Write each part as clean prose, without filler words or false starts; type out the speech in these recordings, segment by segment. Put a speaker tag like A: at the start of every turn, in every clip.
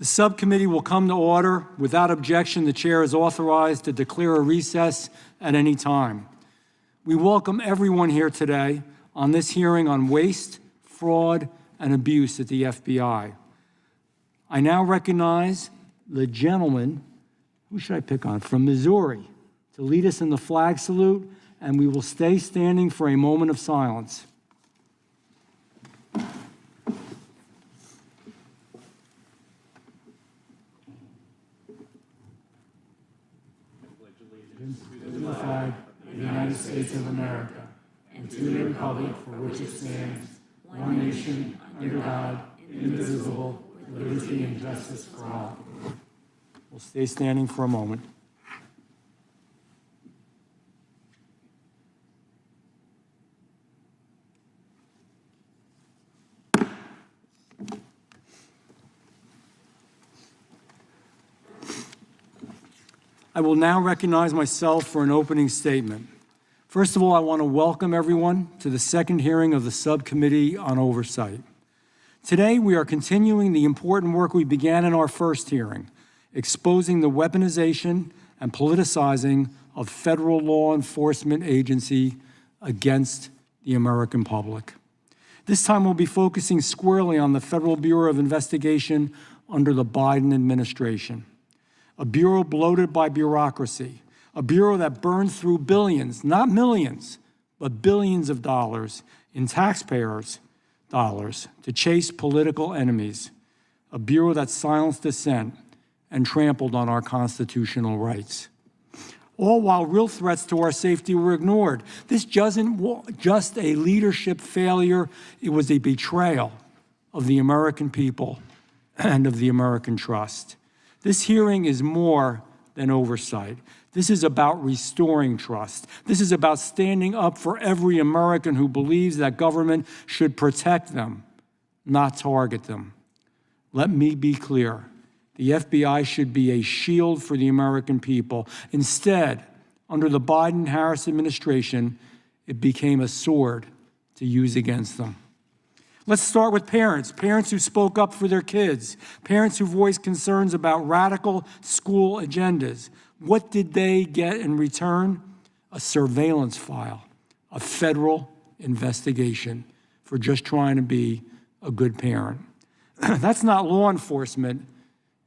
A: The subcommittee will come to order. Without objection, the chair is authorized to declare a recess at any time. We welcome everyone here today on this hearing on waste, fraud, and abuse at the FBI. I now recognize the gentleman, who should I pick on, from Missouri, to lead us in the flag salute, and we will stay standing for a moment of silence. To the flag of the United States of America, and to the republic for which it stands, one nation, under God, indivisible, with liberty and justice for all. We'll stay standing for a moment. I will now recognize myself for an opening statement. First of all, I want to welcome everyone to the second hearing of the Subcommittee on Oversight. Today, we are continuing the important work we began in our first hearing, exposing the weaponization and politicizing of federal law enforcement agency against the American public. This time, we'll be focusing squarely on the Federal Bureau of Investigation under the Biden administration. A bureau bloated by bureaucracy, a bureau that burned through billions, not millions, but billions of dollars in taxpayers' dollars to chase political enemies, a bureau that silenced dissent and trampled on our constitutional rights. All while real threats to our safety were ignored. This wasn't just a leadership failure, it was a betrayal of the American people and of the American trust. This hearing is more than oversight. This is about restoring trust. This is about standing up for every American who believes that government should protect them, not target them. Let me be clear. The FBI should be a shield for the American people. Instead, under the Biden-Harris administration, it became a sword to use against them. Let's start with parents who spoke up for their kids, parents who voiced concerns about radical school agendas. What did they get in return? A surveillance file, a federal investigation for just trying to be a good parent. That's not law enforcement.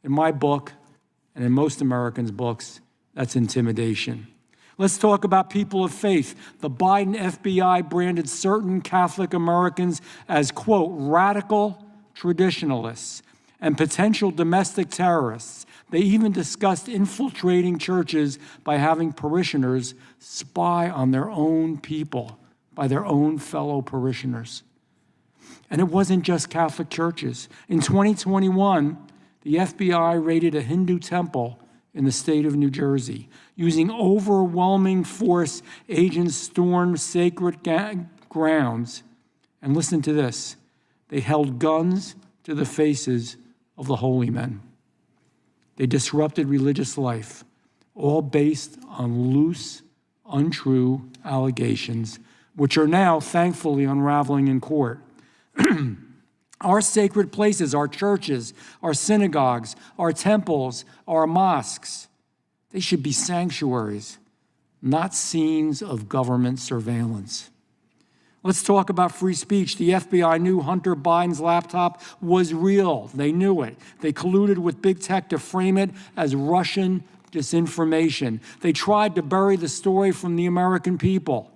A: In my book, and in most Americans' books, that's intimidation. Let's talk about people of faith. The Biden FBI branded certain Catholic Americans as, quote, radical traditionalists and potential domestic terrorists. They even discussed infiltrating churches by having parishioners spy on their own people, by their own fellow parishioners. And it wasn't just Catholic churches. In 2021, the FBI raided a Hindu temple in the state of New Jersey. Using overwhelming force, agents stormed sacred grounds. And listen to this. They held guns to the faces of the holy men. They disrupted religious life, all based on loose, untrue allegations, which are now, thankfully, unraveling in court. Our sacred places, our churches, our synagogues, our temples, our mosques, they should be sanctuaries, not scenes of government surveillance. Let's talk about free speech. The FBI knew Hunter Biden's laptop was real. They knew it. They colluded with big tech to frame it as Russian disinformation. They tried to bury the story from the American people.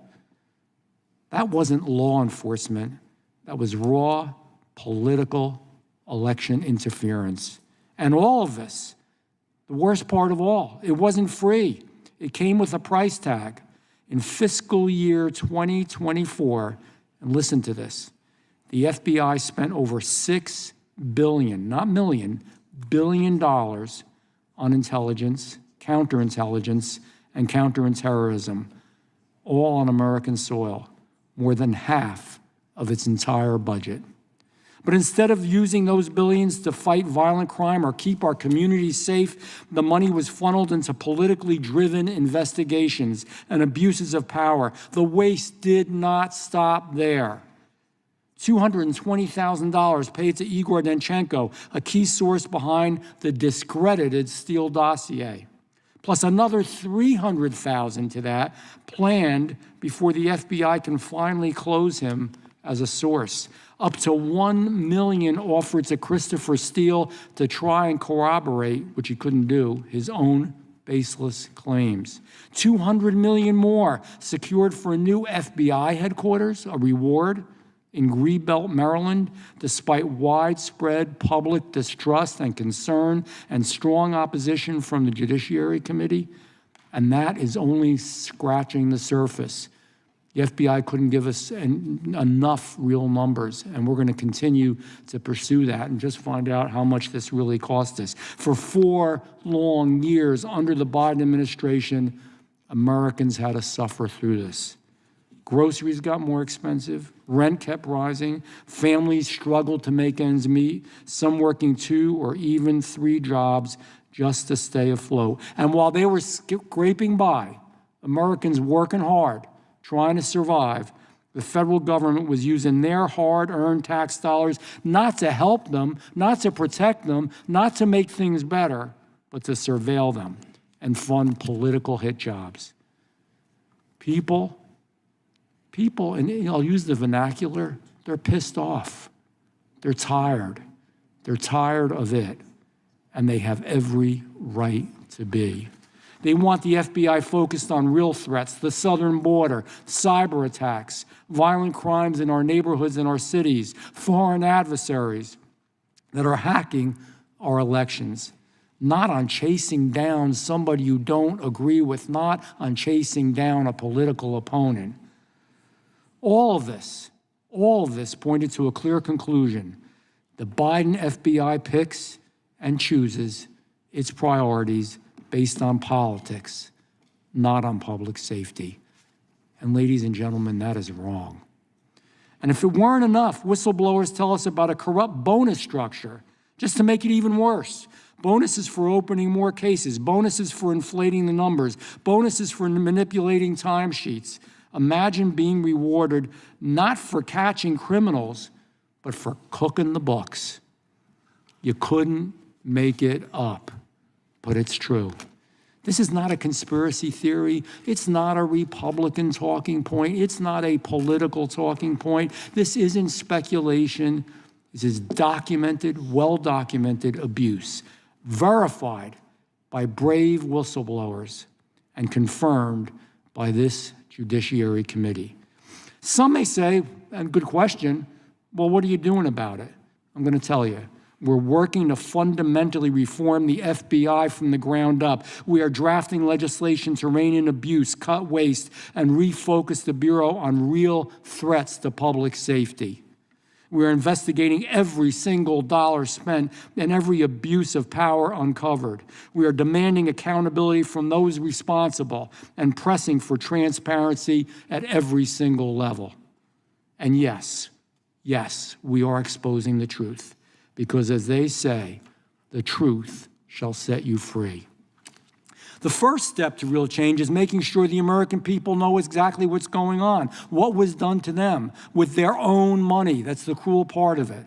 A: That wasn't law enforcement. That was raw political election interference. And all of this, the worst part of all, it wasn't free. It came with a price tag. In fiscal year 2024, and listen to this, the FBI spent over $6 billion, not million, billion dollars on intelligence, counterintelligence, and counterterrorism, all on American soil, more than half of its entire budget. But instead of using those billions to fight violent crime or keep our communities safe, the money was funneled into politically driven investigations and abuses of power. The waste did not stop there. $220,000 paid to Igor Danchenko, a key source behind the discredited Steele dossier, plus another $300,000 to that planned before the FBI can finally close him as a source. Up to $1 million offered to Christopher Steele to try and corroborate, which he couldn't do, his own baseless claims. $200 million more secured for a new FBI headquarters, a reward in Greenbelt, Maryland, despite widespread public distrust and concern and strong opposition from the Judiciary Committee. And that is only scratching the surface. The FBI couldn't give us enough real numbers, and we're going to continue to pursue that and just find out how much this really cost us. For 4 long years under the Biden administration, Americans had to suffer through this. Groceries got more expensive, rent kept rising, families struggled to make ends meet, some working 2 or even 3 jobs just to stay afloat. And while they were scraping by, Americans working hard, trying to survive, the federal government was using their hard-earned tax dollars not to help them, not to protect them, not to make things better, but to surveil them and fund political hit jobs. People, and I'll use the vernacular, they're pissed off. They're tired. They're tired of it, and they have every right to be. They want the FBI focused on real threats, the southern border, cyber attacks, violent crimes in our neighborhoods and our cities, foreign adversaries that are hacking our elections, not on chasing down somebody you don't agree with, not on chasing down a political opponent. All of this pointed to a clear conclusion. The Biden FBI picks and chooses its priorities based on politics, not on public safety. And ladies and gentlemen, that is wrong. And if it weren't enough, whistleblowers tell us about a corrupt bonus structure, just to make it even worse. Bonuses for opening more cases, bonuses for inflating the numbers, bonuses for manipulating timesheets. Imagine being rewarded not for catching criminals, but for cooking the books. You couldn't make it up, but it's true. This is not a conspiracy theory. It's not a Republican talking point. It's not a political talking point. This isn't speculation. This is documented, well-documented abuse, verified by brave whistleblowers and confirmed by this Judiciary Committee. Some may say, and good question, well, what are you doing about it? I'm going to tell you. We're working to fundamentally reform the FBI from the ground up. We are drafting legislation to rein in abuse, cut waste, and refocus the Bureau on real threats to public safety. We're investigating every single dollar spent and every abuse of power uncovered. We are demanding accountability from those responsible and pressing for transparency at every single level. And yes, we are exposing the truth. Because as they say, the truth shall set you free. The first step to real change is making sure the American people know exactly what's going on, what was done to them with their own money. That's the cruel part of it.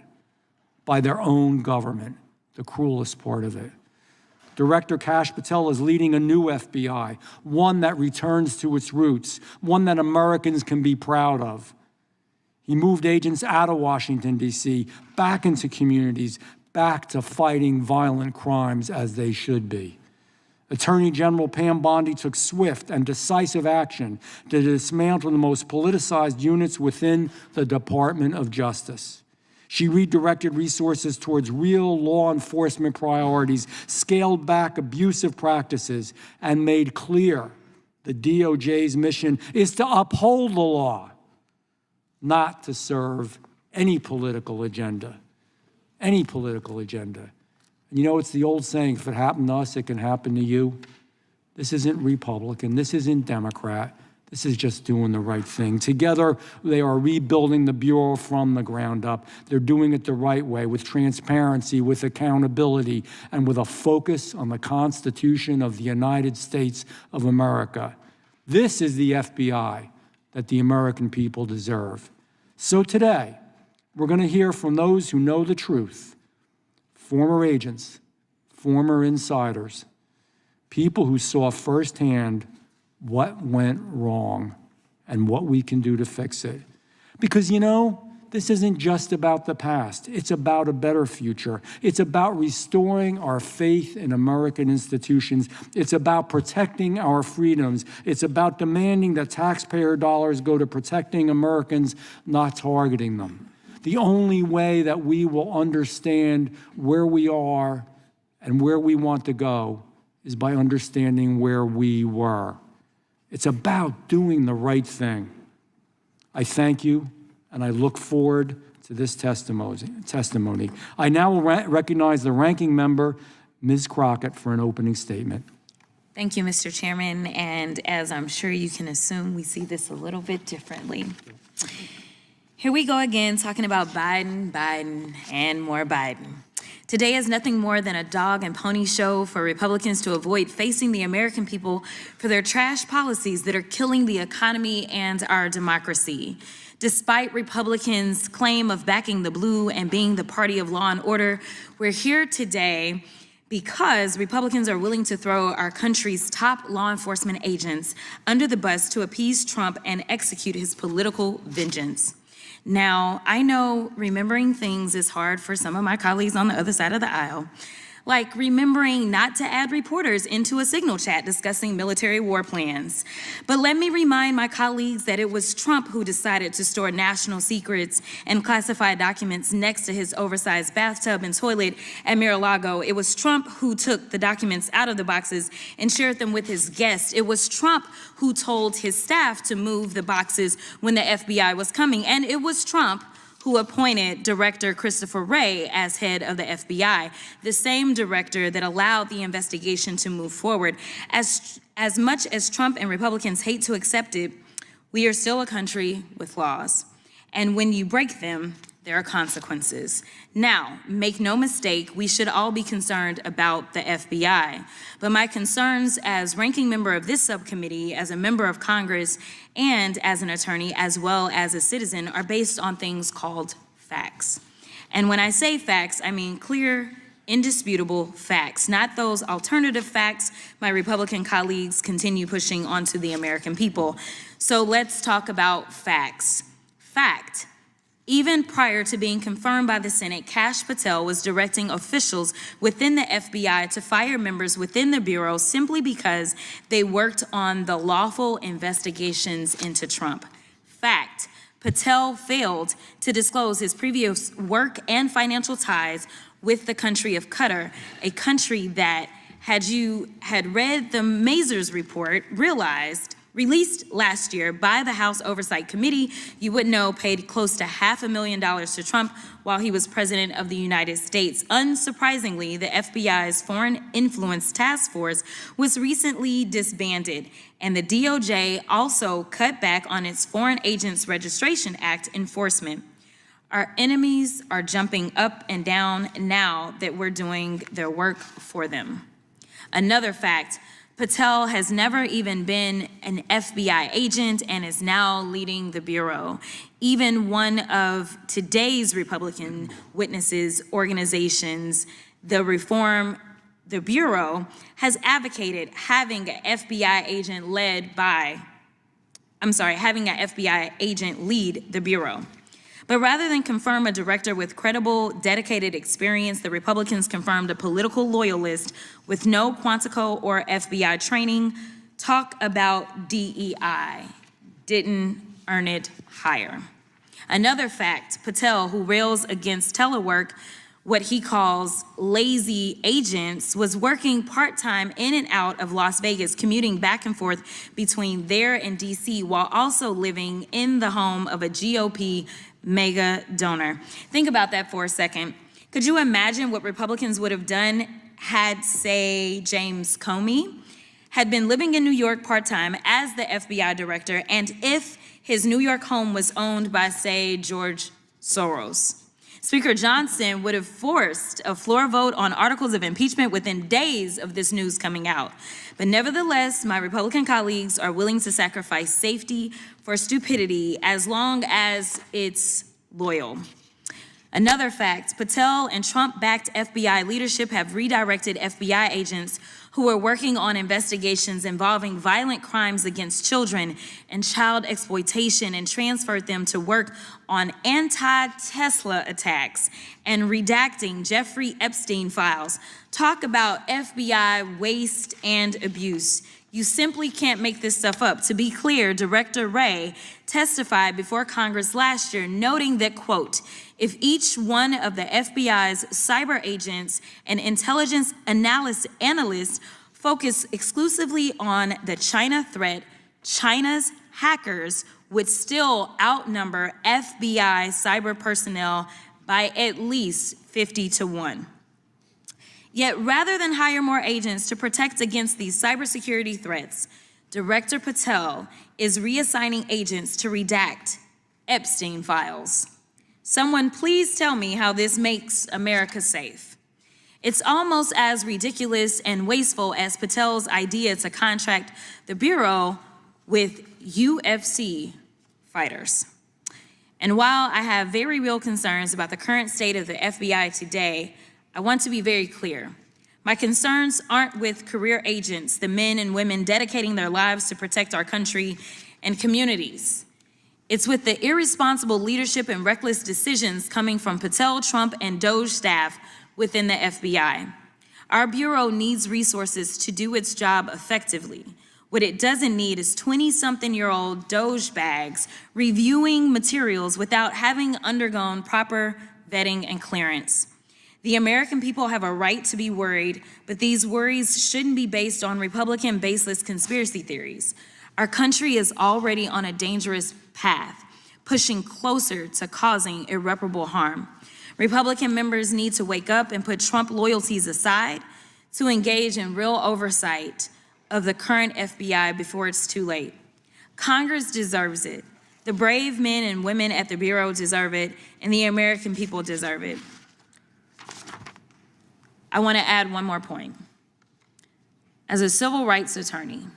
A: By their own government, the cruelest part of it. Director Kash Patel is leading a new FBI, one that returns to its roots, one that Americans can be proud of. He moved agents out of Washington, D.C., back into communities, back to fighting violent crimes as they should be. Attorney General Pam Bondi took swift and decisive action to dismantle the most politicized units within the Department of Justice. She redirected resources towards real law enforcement priorities, scaled back abusive practices, and made clear the DOJ's mission is to uphold the law, not to serve any political agenda. Any political agenda. And you know, it's the old saying, if it happened to us, it can happen to you. This isn't Republican. This isn't Democrat. This is just doing the right thing. Together, they are rebuilding the Bureau from the ground up. They're doing it the right way, with transparency, with accountability, and with a focus on the Constitution of the United States of America. This is the FBI that the American people deserve. So today, We're going to hear from those who know the truth, former agents, former insiders, people who saw firsthand what went wrong and what we can do to fix it. Because, you know, this isn't just about the past. It's about a better future. It's about restoring our faith in American institutions. It's about protecting our freedoms. It's about demanding that taxpayer dollars go to protecting Americans, not targeting them. The only way that we will understand where we are and where we want to go is by understanding where we were. It's about doing the right thing. I thank you, and I look forward to this testimony. I now will recognize the ranking member, Ms. Crockett, for an opening statement.
B: Thank you, Mr. Chairman, and as I'm sure you can assume, we see this a little bit differently. Here we go again, talking about Biden, and more Biden. Today is nothing more than a dog and pony show for Republicans to avoid facing the American people for their trash policies that are killing the economy and our democracy. Despite Republicans' claim of backing the blue and being the party of law and order, we're here today because Republicans are willing to throw our country's top law enforcement agents under the bus to appease Trump and execute his political vengeance. Now, I know remembering things is hard for some of my colleagues on the other side of the aisle, like remembering not to add reporters into a Signal chat discussing military war plans. But let me remind my colleagues that it was Trump who decided to store national secrets and classified documents next to his oversized bathtub and toilet at Mar-a-Lago. It was Trump who took the documents out of the boxes and shared them with his guests. It was Trump who told his staff to move the boxes when the FBI was coming. And it was Trump who appointed Director Christopher Wray as head of the FBI, the same director that allowed the investigation to move forward. As much as Trump and Republicans hate to accept it, we are still a country with laws. And when you break them, there are consequences. Now, make no mistake, we should all be concerned about the FBI. But my concerns as ranking member of this subcommittee, as a member of Congress, and as an attorney, as well as a citizen, are based on things called facts. And when I say facts, I mean clear, indisputable facts, not those alternative facts my Republican colleagues continue pushing onto the American people. So let's talk about facts. Fact. Even prior to being confirmed by the Senate, Kash Patel was directing officials within the FBI to fire members within the Bureau simply because they worked on the lawful investigations into Trump. Fact, Patel failed to disclose his previous work and financial ties with the country of Qatar, a country that, had you had read the Mazars report, released last year by the House Oversight Committee, you would know paid close to $500,000 to Trump while he was president of the United States. Unsurprisingly, the FBI's Foreign Influence Task Force was recently disbanded, and the DOJ also cut back on its Foreign Agents Registration Act enforcement. Our enemies are jumping up and down now that we're doing their work for them. Another fact, Patel has never even been an FBI agent and is now leading the Bureau. Even one of today's Republican witnesses organizations, the Bureau, has advocated having an FBI agent lead the Bureau. But rather than confirm a director with credible, dedicated experience, the Republicans confirmed a political loyalist with no Quantico or FBI training. Talk about DEI. Didn't earn it higher. Another fact, Patel, who rails against telework, what he calls lazy agents, was working part-time in and out of Las Vegas, commuting back and forth between there and DC, while also living in the home of a GOP mega donor. Think about that for a second. Could you imagine what Republicans would have done had, say, James Comey had been living in New York part-time as the FBI director, and if his New York home was owned by, say, George Soros? Speaker Johnson would have forced a floor vote on articles of impeachment within days of this news coming out. But nevertheless, my Republican colleagues are willing to sacrifice safety for stupidity as long as it's loyal. Another fact, Patel and Trump-backed FBI leadership have redirected FBI agents who are working on investigations involving violent crimes against children and child exploitation and transferred them to work on anti-Tesla attacks and redacting Jeffrey Epstein files. Talk about FBI waste and abuse. You simply can't make this stuff up. To be clear, Director Wray testified before Congress last year, noting that, quote, if each one of the FBI's cyber agents and intelligence analysts focus exclusively on the China threat, China's hackers would still outnumber FBI cyber personnel by at least 50-1. Yet rather than hire more agents to protect against these cybersecurity threats, Director Patel is reassigning agents to redact Epstein files. Someone please tell me how this makes America safe. It's almost as ridiculous and wasteful as Patel's idea to contract the Bureau with UFC fighters. And while I have very real concerns about the current state of the FBI today, I want to be very clear. My concerns aren't with career agents, the men and women dedicating their lives to protect our country and communities. It's with the irresponsible leadership and reckless decisions coming from Patel, Trump, and Doge staff within the FBI. Our Bureau needs resources to do its job effectively. What it doesn't need is 20-something-year-old Doge bags reviewing materials without having undergone proper vetting and clearance. The American people have a right to be worried, but these worries shouldn't be based on Republican baseless conspiracy theories. Our country is already on a dangerous path, pushing closer to causing irreparable harm. Republican members need to wake up and put Trump loyalties aside to engage in real oversight of the current FBI before it's too late. Congress deserves it. The brave men and women at the Bureau deserve it, and the American people deserve it. I want to add one more point. As a civil rights attorney,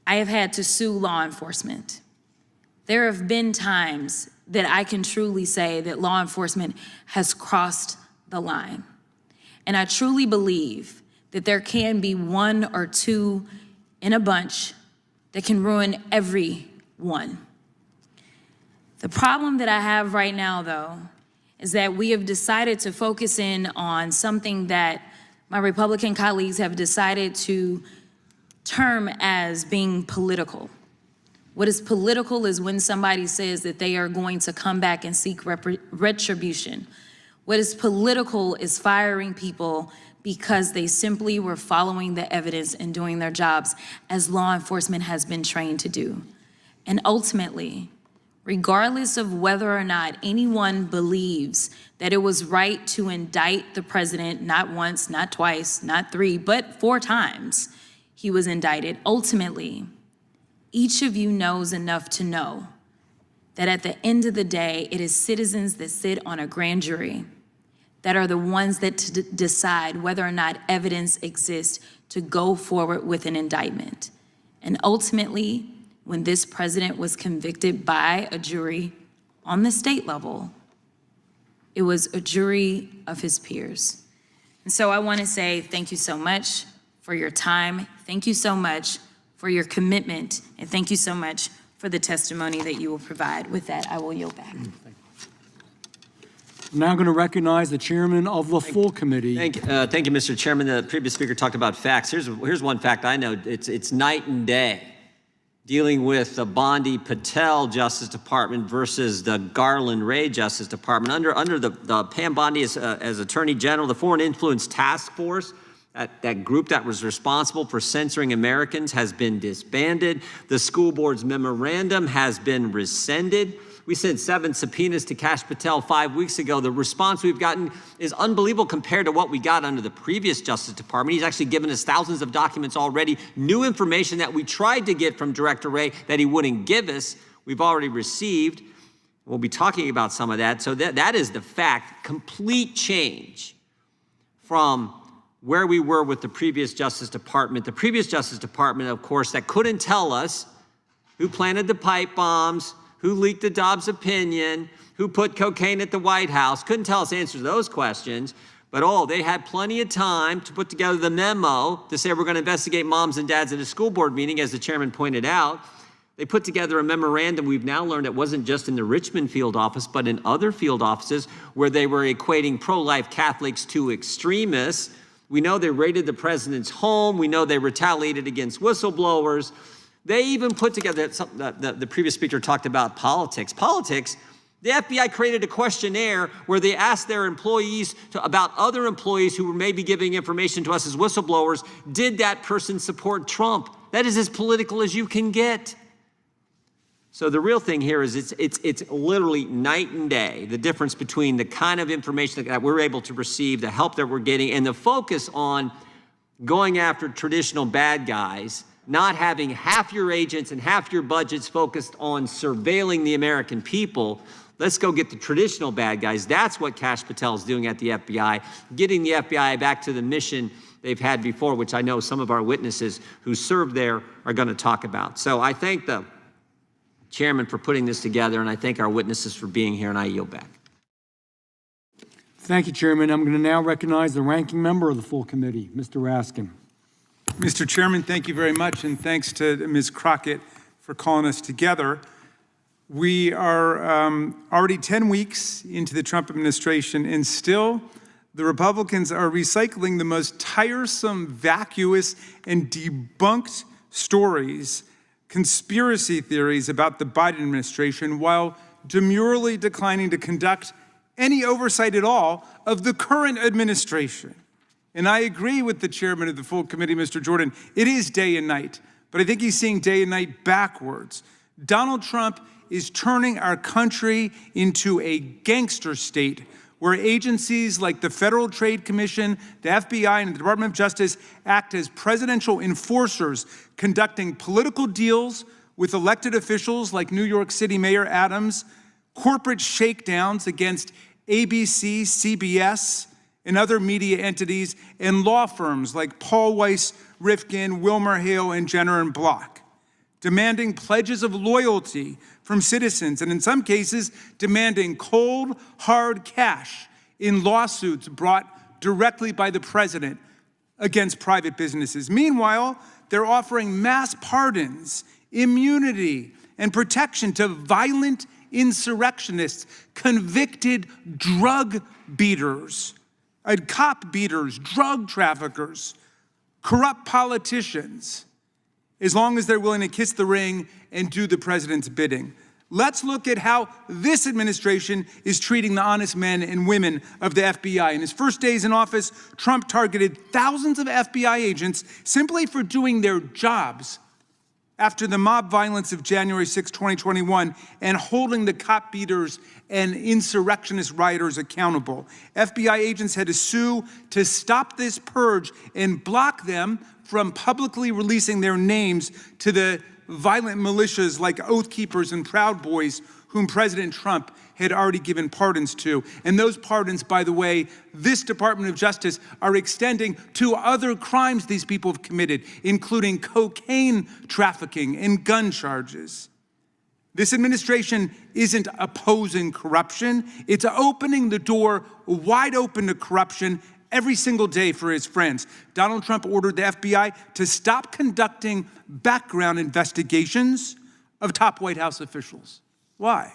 B: I have had to sue law enforcement. There have been times that I can truly say that law enforcement has crossed the line. And I truly believe that there can be one or two in a bunch that can ruin everyone. The problem that I have right now, though, is that we have decided to focus in on something that my Republican colleagues have decided to term as being political. What is political is when somebody says that they are going to come back and seek retribution. What is political is firing people because they simply were following the evidence and doing their jobs as law enforcement has been trained to do. And ultimately, regardless of whether or not anyone believes that it was right to indict the president, not once, not twice, not three, but 4 times he was indicted, ultimately, each of you knows enough to know that at the end of the day, it is citizens that sit on a grand jury that are the ones that decide whether or not evidence exists to go forward with an indictment. And ultimately, when this president was convicted by a jury on the state level, it was a jury of his peers. And so I want to say thank you so much for your time. Thank you so much for your commitment. And thank you so much for the testimony that you will provide. With that, I will yield back.
A: I'm now going to recognize the chairman of the full committee.
C: Thank you, Mr. Chairman. The previous speaker talked about facts. Here's one fact I know. It's night and day dealing with the Bondi Patel Justice Department versus the Garland Ray Justice Department. Under the Pam Bondi as Attorney General, the Foreign Influence Task Force, that group that was responsible for censoring Americans, has been disbanded. The school board's memorandum has been rescinded. We sent 7 subpoenas to Kash Patel 5 weeks ago. The response we've gotten is unbelievable compared to what we got under the previous Justice Department. He's actually given us thousands of documents already, new information that we tried to get from Director Wray that he wouldn't give us. We've already received. We'll be talking about some of that. So that is the fact, complete change from where we were with the previous Justice Department. The previous Justice Department, of course, that couldn't tell us who planted the pipe bombs, who leaked the Dobbs opinion, who put cocaine at the White House. Couldn't tell us answers to those questions. But they had plenty of time to put together the memo to say we're going to investigate moms and dads at a school board meeting, as the chairman pointed out. They put together a memorandum. We've now learned it wasn't just in the Richmond field office, but in other field offices where they were equating pro-life Catholics to extremists. We know they raided the president's home. We know they retaliated against whistleblowers. They even put together, the previous speaker talked about politics. The FBI created a questionnaire where they asked their employees about other employees who were maybe giving information to us as whistleblowers. Did that person support Trump? That is as political as you can get. So the real thing here is it's literally night and day, the difference between the kind of information that we're able to receive, the help that we're getting, and the focus on going after traditional bad guys, not having half your agents and half your budgets focused on surveilling the American people. Let's go get the traditional bad guys. That's what Kash Patel is doing at the FBI, getting the FBI back to the mission they've had before, which I know some of our witnesses who served there are going to talk about. So I thank the chairman for putting this together, and I thank our witnesses for being here, and I yield back.
A: Thank you, Chairman. I'm going to now recognize the ranking member of the full committee, Mr. Raskin.
D: Mr. Chairman, thank you very much, and thanks to Ms. Crockett for calling us together. We are already 10 weeks into the Trump administration, and still the Republicans are recycling the most tiresome, vacuous, and debunked stories, conspiracy theories about the Biden administration, while demurely declining to conduct any oversight at all of the current administration. And I agree with the chairman of the full committee, Mr. Jordan. It is day and night, but I think he's seeing day and night backwards. Donald Trump is turning our country into a gangster state where agencies like the Federal Trade Commission, the FBI, and the Department of Justice act as presidential enforcers, conducting political deals with elected officials like New York City Mayor Adams, corporate shakedowns against ABC, CBS, and other media entities, and law firms like Paul Weiss, Rifkin, WilmerHale, and Jenner and Block, demanding pledges of loyalty from citizens, and in some cases, demanding cold, hard cash in lawsuits brought directly by the president against private businesses. Meanwhile, they're offering mass pardons, immunity, and protection to violent insurrectionists, convicted drug beaters, cop beaters, drug traffickers, corrupt politicians, as long as they're willing to kiss the ring and do the president's bidding. Let's look at how this administration is treating the honest men and women of the FBI. In his first days in office, Trump targeted thousands of FBI agents simply for doing their jobs after the mob violence of January 6, 2021, and holding the cop beaters and insurrectionist rioters accountable. FBI agents had to sue to stop this purge and block them from publicly releasing their names to the violent militias like Oath Keepers and Proud Boys, whom President Trump had already given pardons to. And those pardons, by the way, this Department of Justice are extending to other crimes these people have committed, including cocaine trafficking and gun charges. This administration isn't opposing corruption. It's opening the door wide open to corruption every single day for his friends. Donald Trump ordered the FBI to stop conducting background investigations of top White House officials. Why?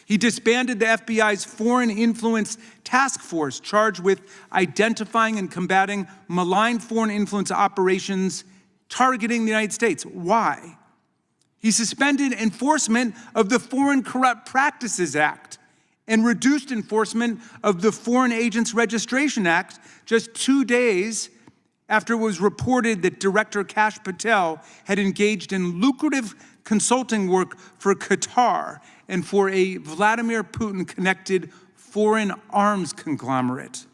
D: He disbanded the FBI's Foreign Influence Task Force, charged with identifying and combating malign foreign influence operations targeting the United States. Why? He suspended enforcement of the Foreign Corrupt Practices Act and reduced enforcement of the Foreign Agents Registration Act just 2 days after it was reported that Director Kash Patel had engaged in lucrative consulting work for Qatar and for a Vladimir Putin-connected foreign arms conglomerate.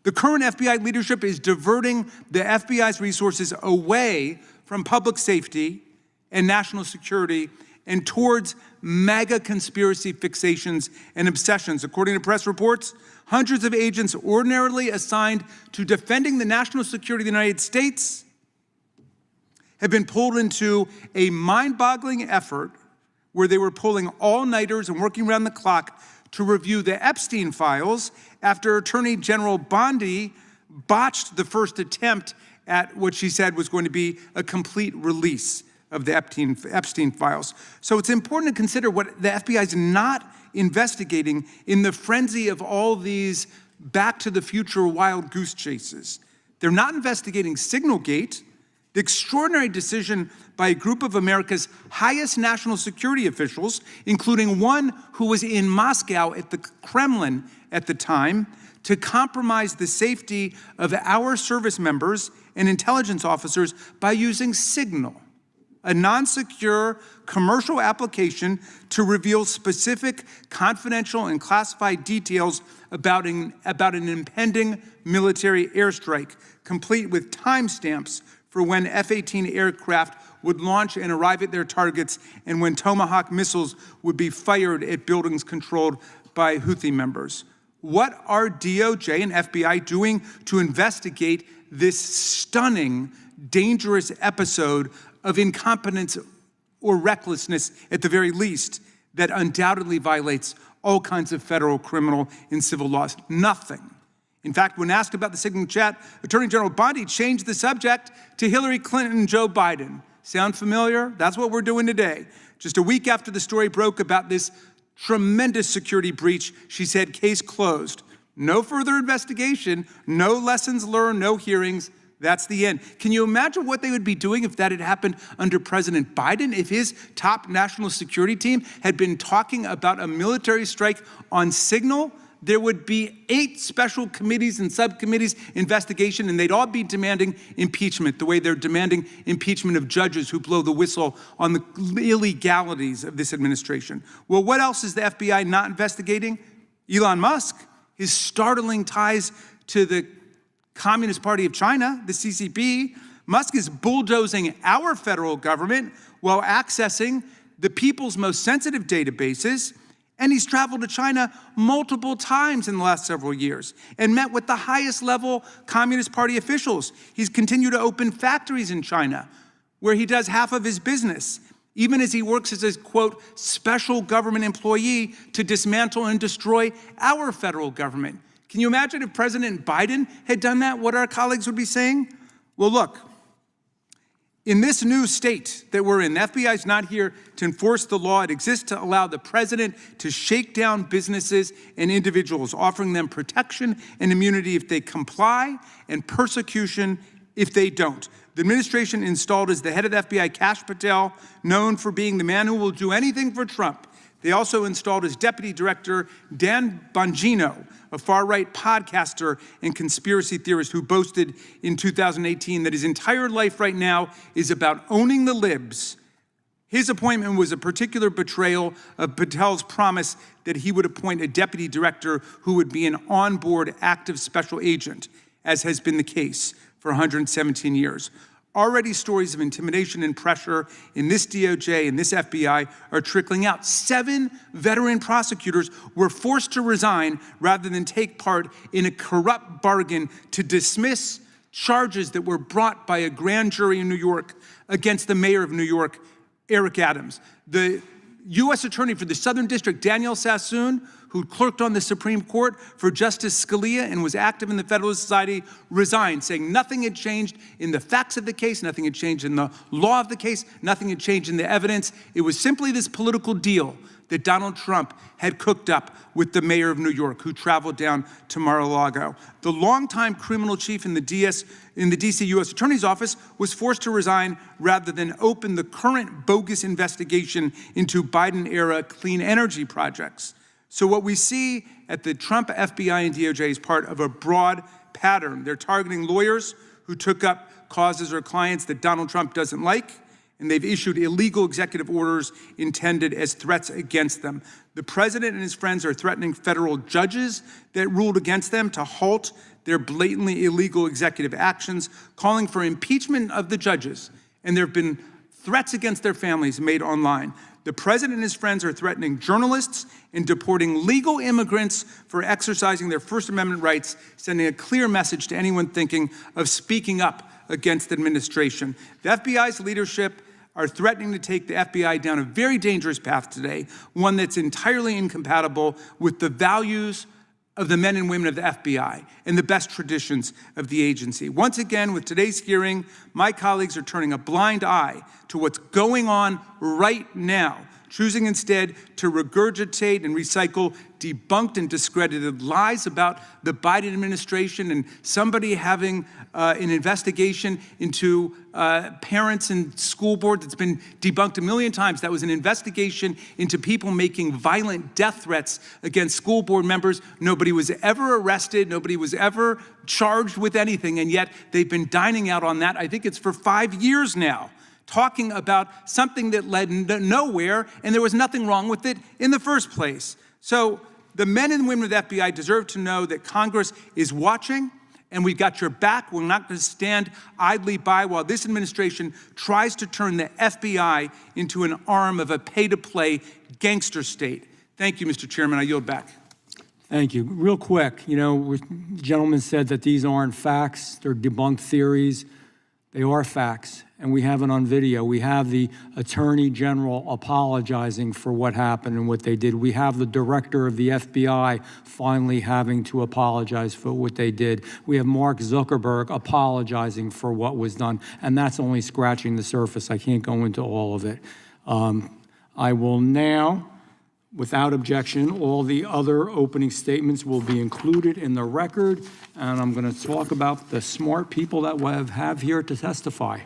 D: The current FBI leadership is diverting the FBI's resources away from public safety and national security and towards MAGA conspiracy fixations and obsessions. According to press reports, hundreds of agents ordinarily assigned to defending the national security of the United States have been pulled into a mind-boggling effort where they were pulling all-nighters and working around the clock to review the Epstein files after Attorney General Bondi botched the first attempt at what she said was going to be a complete release of the Epstein files. So it's important to consider what the FBI is not investigating in the frenzy of all these Back to the Future wild goose chases. They're not investigating Signalgate, the extraordinary decision by a group of America's highest national security officials, including one who was in Moscow at the Kremlin at the time, to compromise the safety of our service members and intelligence officers by using Signal, a non-secure commercial application to reveal specific confidential and classified details about an impending military airstrike, complete with timestamps for when F-18 aircraft would launch and arrive at their targets and when Tomahawk missiles would be fired at buildings controlled by Houthi members. What are DOJ and FBI doing to investigate this stunning, dangerous episode of incompetence or recklessness, at the very least, that undoubtedly violates all kinds of federal, criminal, and civil laws? Nothing. In fact, when asked about the Signal chat, Attorney General Bondi changed the subject to Hillary Clinton and Joe Biden. Sound familiar? That's what we're doing today. Just a week after the story broke about this tremendous security breach, she said, case closed. No further investigation, no lessons learned, no hearings. That's the end. Can you imagine what they would be doing if that had happened under President Biden? If his top national security team had been talking about a military strike on Signal, there would be 8 special committees and subcommittees investigation, and they'd all be demanding impeachment, the way they're demanding impeachment of judges who blow the whistle on the illegalities of this administration. Well, what else is the FBI not investigating? Elon Musk, his startling ties to the Communist Party of China, the CCP. Musk is bulldozing our federal government while accessing the people's most sensitive databases. And he's traveled to China multiple times in the last several years and met with the highest level Communist Party officials. He's continued to open factories in China where he does half of his business, even as he works as a, quote, special government employee to dismantle and destroy our federal government. Can you imagine if President Biden had done that, what our colleagues would be saying? Well, look, in this new state that we're in, the FBI is not here to enforce the law. It exists to allow the president to shake down businesses and individuals, offering them protection and immunity if they comply and persecution if they don't. The administration installed as the head of the FBI, Kash Patel, known for being the man who will do anything for Trump. They also installed as deputy director Dan Bongino, a far-right podcaster and conspiracy theorist who boasted in 2018 that his entire life right now is about owning the libs. His appointment was a particular betrayal of Patel's promise that he would appoint a deputy director who would be an on-board active special agent, as has been the case for 117 years. Already stories of intimidation and pressure in this DOJ and this FBI are trickling out. 7 veteran prosecutors were forced to resign rather than take part in a corrupt bargain to dismiss charges that were brought by a grand jury in New York against the mayor of New York, Eric Adams. The U.S. Attorney for the Southern District, Daniel Sassoon, who clerked on the Supreme Court for Justice Scalia and was active in the Federalist Society, resigned, saying nothing had changed in the facts of the case, nothing had changed in the law of the case, nothing had changed in the evidence. It was simply this political deal that Donald Trump had cooked up with the mayor of New York, who traveled down to Mar-a-Lago. The longtime criminal chief in the DC U.S. Attorney's Office was forced to resign rather than open the current bogus investigation into Biden-era clean energy projects. So what we see at the Trump FBI and DOJ is part of a broad pattern. They're targeting lawyers who took up causes or clients that Donald Trump doesn't like, and they've issued illegal executive orders intended as threats against them. The president and his friends are threatening federal judges that ruled against them to halt their blatantly illegal executive actions, calling for impeachment of the judges. And there have been threats against their families made online. The president and his friends are threatening journalists and deporting legal immigrants for exercising their First Amendment rights, sending a clear message to anyone thinking of speaking up against the administration. The FBI's leadership are threatening to take the FBI down a very dangerous path today, one that's entirely incompatible with the values of the men and women of the FBI and the best traditions of the agency. Once again, with today's hearing, my colleagues are turning a blind eye to what's going on right now, choosing instead to regurgitate and recycle debunked and discredited lies about the Biden administration and somebody having an investigation into parents and school board that's been debunked a million times. That was an investigation into people making violent death threats against school board members. Nobody was ever arrested. Nobody was ever charged with anything, and yet they've been dining out on that. I think it's for 5 years now, talking about something that led nowhere, and there was nothing wrong with it in the first place. So the men and women of the FBI deserve to know that Congress is watching, and we've got your back. We're not going to stand idly by while this administration tries to turn the FBI into an arm of a pay-to-play gangster state. Thank you, Mr. Chairman. I yield back.
A: Thank you. Real quick, the gentleman said that these aren't facts, they're debunked theories. They are facts, and we have it on video. We have the Attorney General apologizing for what happened and what they did. We have the director of the FBI finally having to apologize for what they did. We have Mark Zuckerberg apologizing for what was done, and that's only scratching the surface. I can't go into all of it. I will now, without objection, all the other opening statements will be included in the record, and I'm going to talk about the smart people that we have here to testify.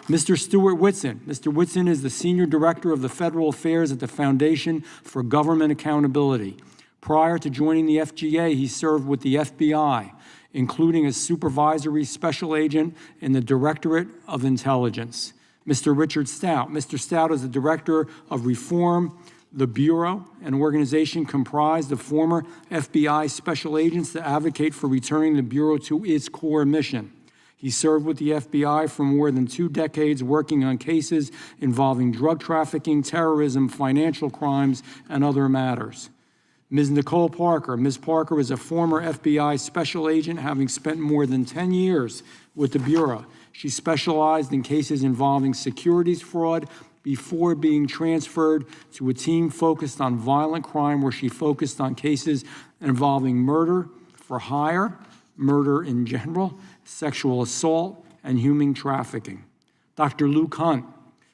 A: Mr. Stuart Whitson. Mr. Whitson is the Senior Director of the Federal Affairs at the Foundation for Government Accountability. Prior to joining the FGA, he served with the FBI, including as Supervisory Special Agent in the Directorate of Intelligence. Mr. Richard Stout. Mr. Stout is the Director of Reform, the Bureau, an organization comprised of former FBI special agents that advocate for returning the Bureau to its core mission. He served with the FBI for more than 2 decades, working on cases involving drug trafficking, terrorism, financial crimes, and other matters. Ms. Nicole Parker. Ms. Parker is a former FBI special agent, having spent more than 10 years with the Bureau. She specialized in cases involving securities fraud, before being transferred to a team focused on violent crime, where she focused on cases involving murder for hire, murder in general, sexual assault, and human trafficking. Dr. Luke Hunt.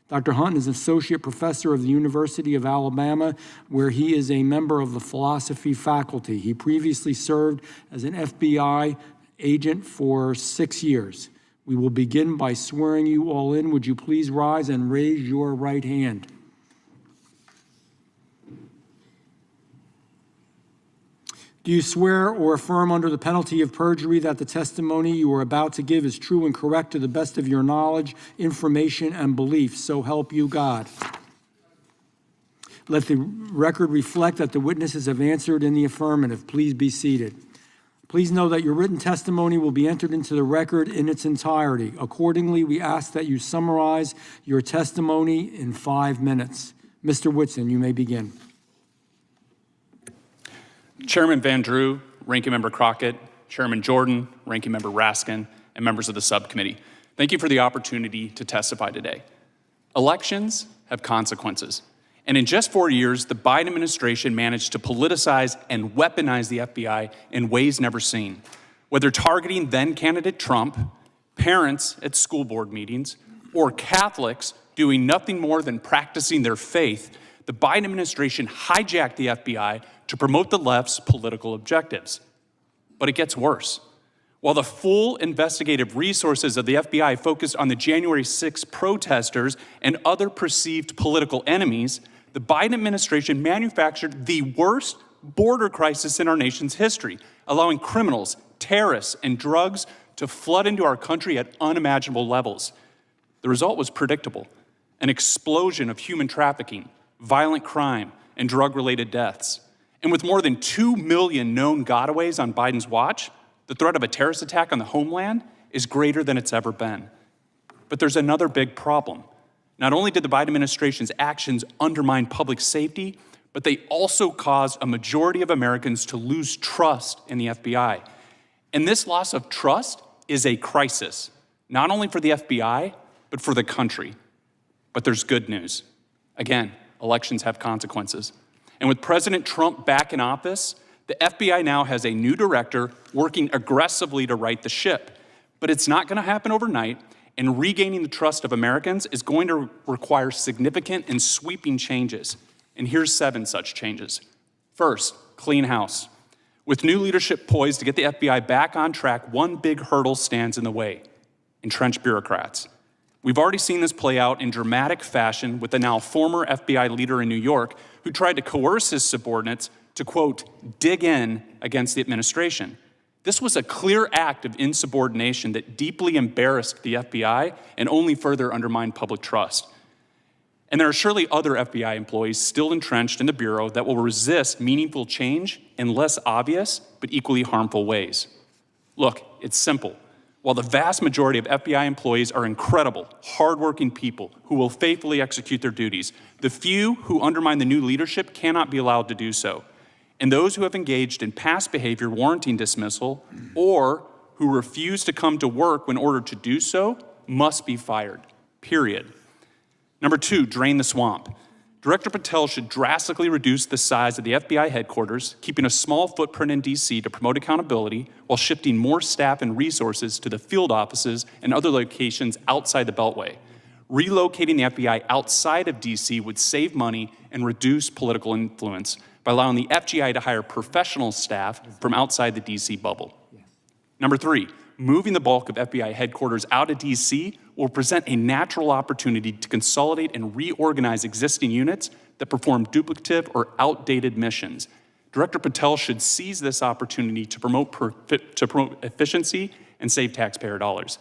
A: Dr. Hunt is Associate Professor of the University of Alabama, where he is a member of the philosophy faculty. He previously served as an FBI agent for 6 years. We will begin by swearing you all in. Would you please rise and raise your right hand? Do you swear or affirm under the penalty of perjury that the testimony you are about to give is true and correct to the best of your knowledge, information, and belief? So help you God. Let the record reflect that the witnesses have answered in the affirmative. Please be seated. Please know that your written testimony will be entered into the record in its entirety. Accordingly, we ask that you summarize your testimony in 5 minutes. Mr. Whitson, you may begin.
E: Chairman Van Drew, Ranking Member Crockett, Chairman Jordan, Ranking Member Raskin, and members of the subcommittee, thank you for the opportunity to testify today. Elections have consequences. And in just 4 years, the Biden administration managed to politicize and weaponize the FBI in ways never seen. Whether targeting then-candidate Trump, parents at school board meetings, or Catholics doing nothing more than practicing their faith, the Biden administration hijacked the FBI to promote the left's political objectives. But it gets worse. While the full investigative resources of the FBI focused on the January 6 protesters and other perceived political enemies, the Biden administration manufactured the worst border crisis in our nation's history, allowing criminals, terrorists, and drugs to flood into our country at unimaginable levels. The result was predictable: an explosion of human trafficking, violent crime, and drug-related deaths. And with more than 2 million known gotaways on Biden's watch, the threat of a terrorist attack on the homeland is greater than it's ever been. But there's another big problem. Not only did the Biden administration's actions undermine public safety, but they also caused a majority of Americans to lose trust in the FBI. And this loss of trust is a crisis, not only for the FBI, but for the country. But there's good news. Again, elections have consequences. And with President Trump back in office, the FBI now has a new director working aggressively to right the ship. But it's not going to happen overnight, and regaining the trust of Americans is going to require significant and sweeping changes. And here's 7 such changes. First, clean house. With new leadership poised to get the FBI back on track, one big hurdle stands in the way: entrenched bureaucrats. We've already seen this play out in dramatic fashion with the now former FBI leader in New York who tried to coerce his subordinates to, quote, dig in against the administration. This was a clear act of insubordination that deeply embarrassed the FBI and only further undermined public trust. And there are surely other FBI employees still entrenched in the Bureau that will resist meaningful change in less obvious but equally harmful ways. Look, it's simple. While the vast majority of FBI employees are incredible, hardworking people who will faithfully execute their duties, the few who undermine the new leadership cannot be allowed to do so. And those who have engaged in past behavior warranting dismissal or who refuse to come to work when ordered to do so must be fired, period. Number 2, drain the swamp. Director Patel should drastically reduce the size of the FBI headquarters, keeping a small footprint in DC to promote accountability while shifting more staff and resources to the field offices and other locations outside the Beltway. Relocating the FBI outside of DC would save money and reduce political influence by allowing the FGI to hire professional staff from outside the DC bubble. Number 3, moving the bulk of FBI headquarters out of DC will present a natural opportunity to consolidate and reorganize existing units that perform duplicative or outdated missions. Director Patel should seize this opportunity to promote efficiency and save taxpayer dollars.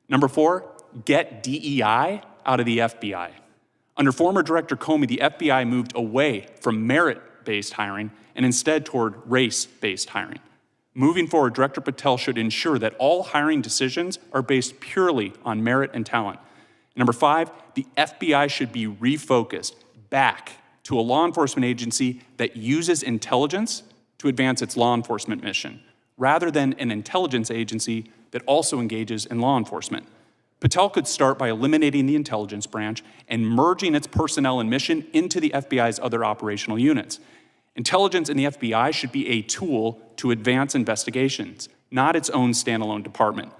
E: Number 4, get DEI out of the FBI. Under former Director Comey, the FBI moved away from merit-based hiring and instead toward race-based hiring. Moving forward, Director Patel should ensure that all hiring decisions are based purely on merit and talent. Number 5, the FBI should be refocused back to a law enforcement agency that uses intelligence to advance its law enforcement mission, rather than an intelligence agency that also engages in law enforcement. Patel could start by eliminating the intelligence branch and merging its personnel and mission into the FBI's other operational units. Intelligence in the FBI should be a tool to advance investigations, not its own standalone department.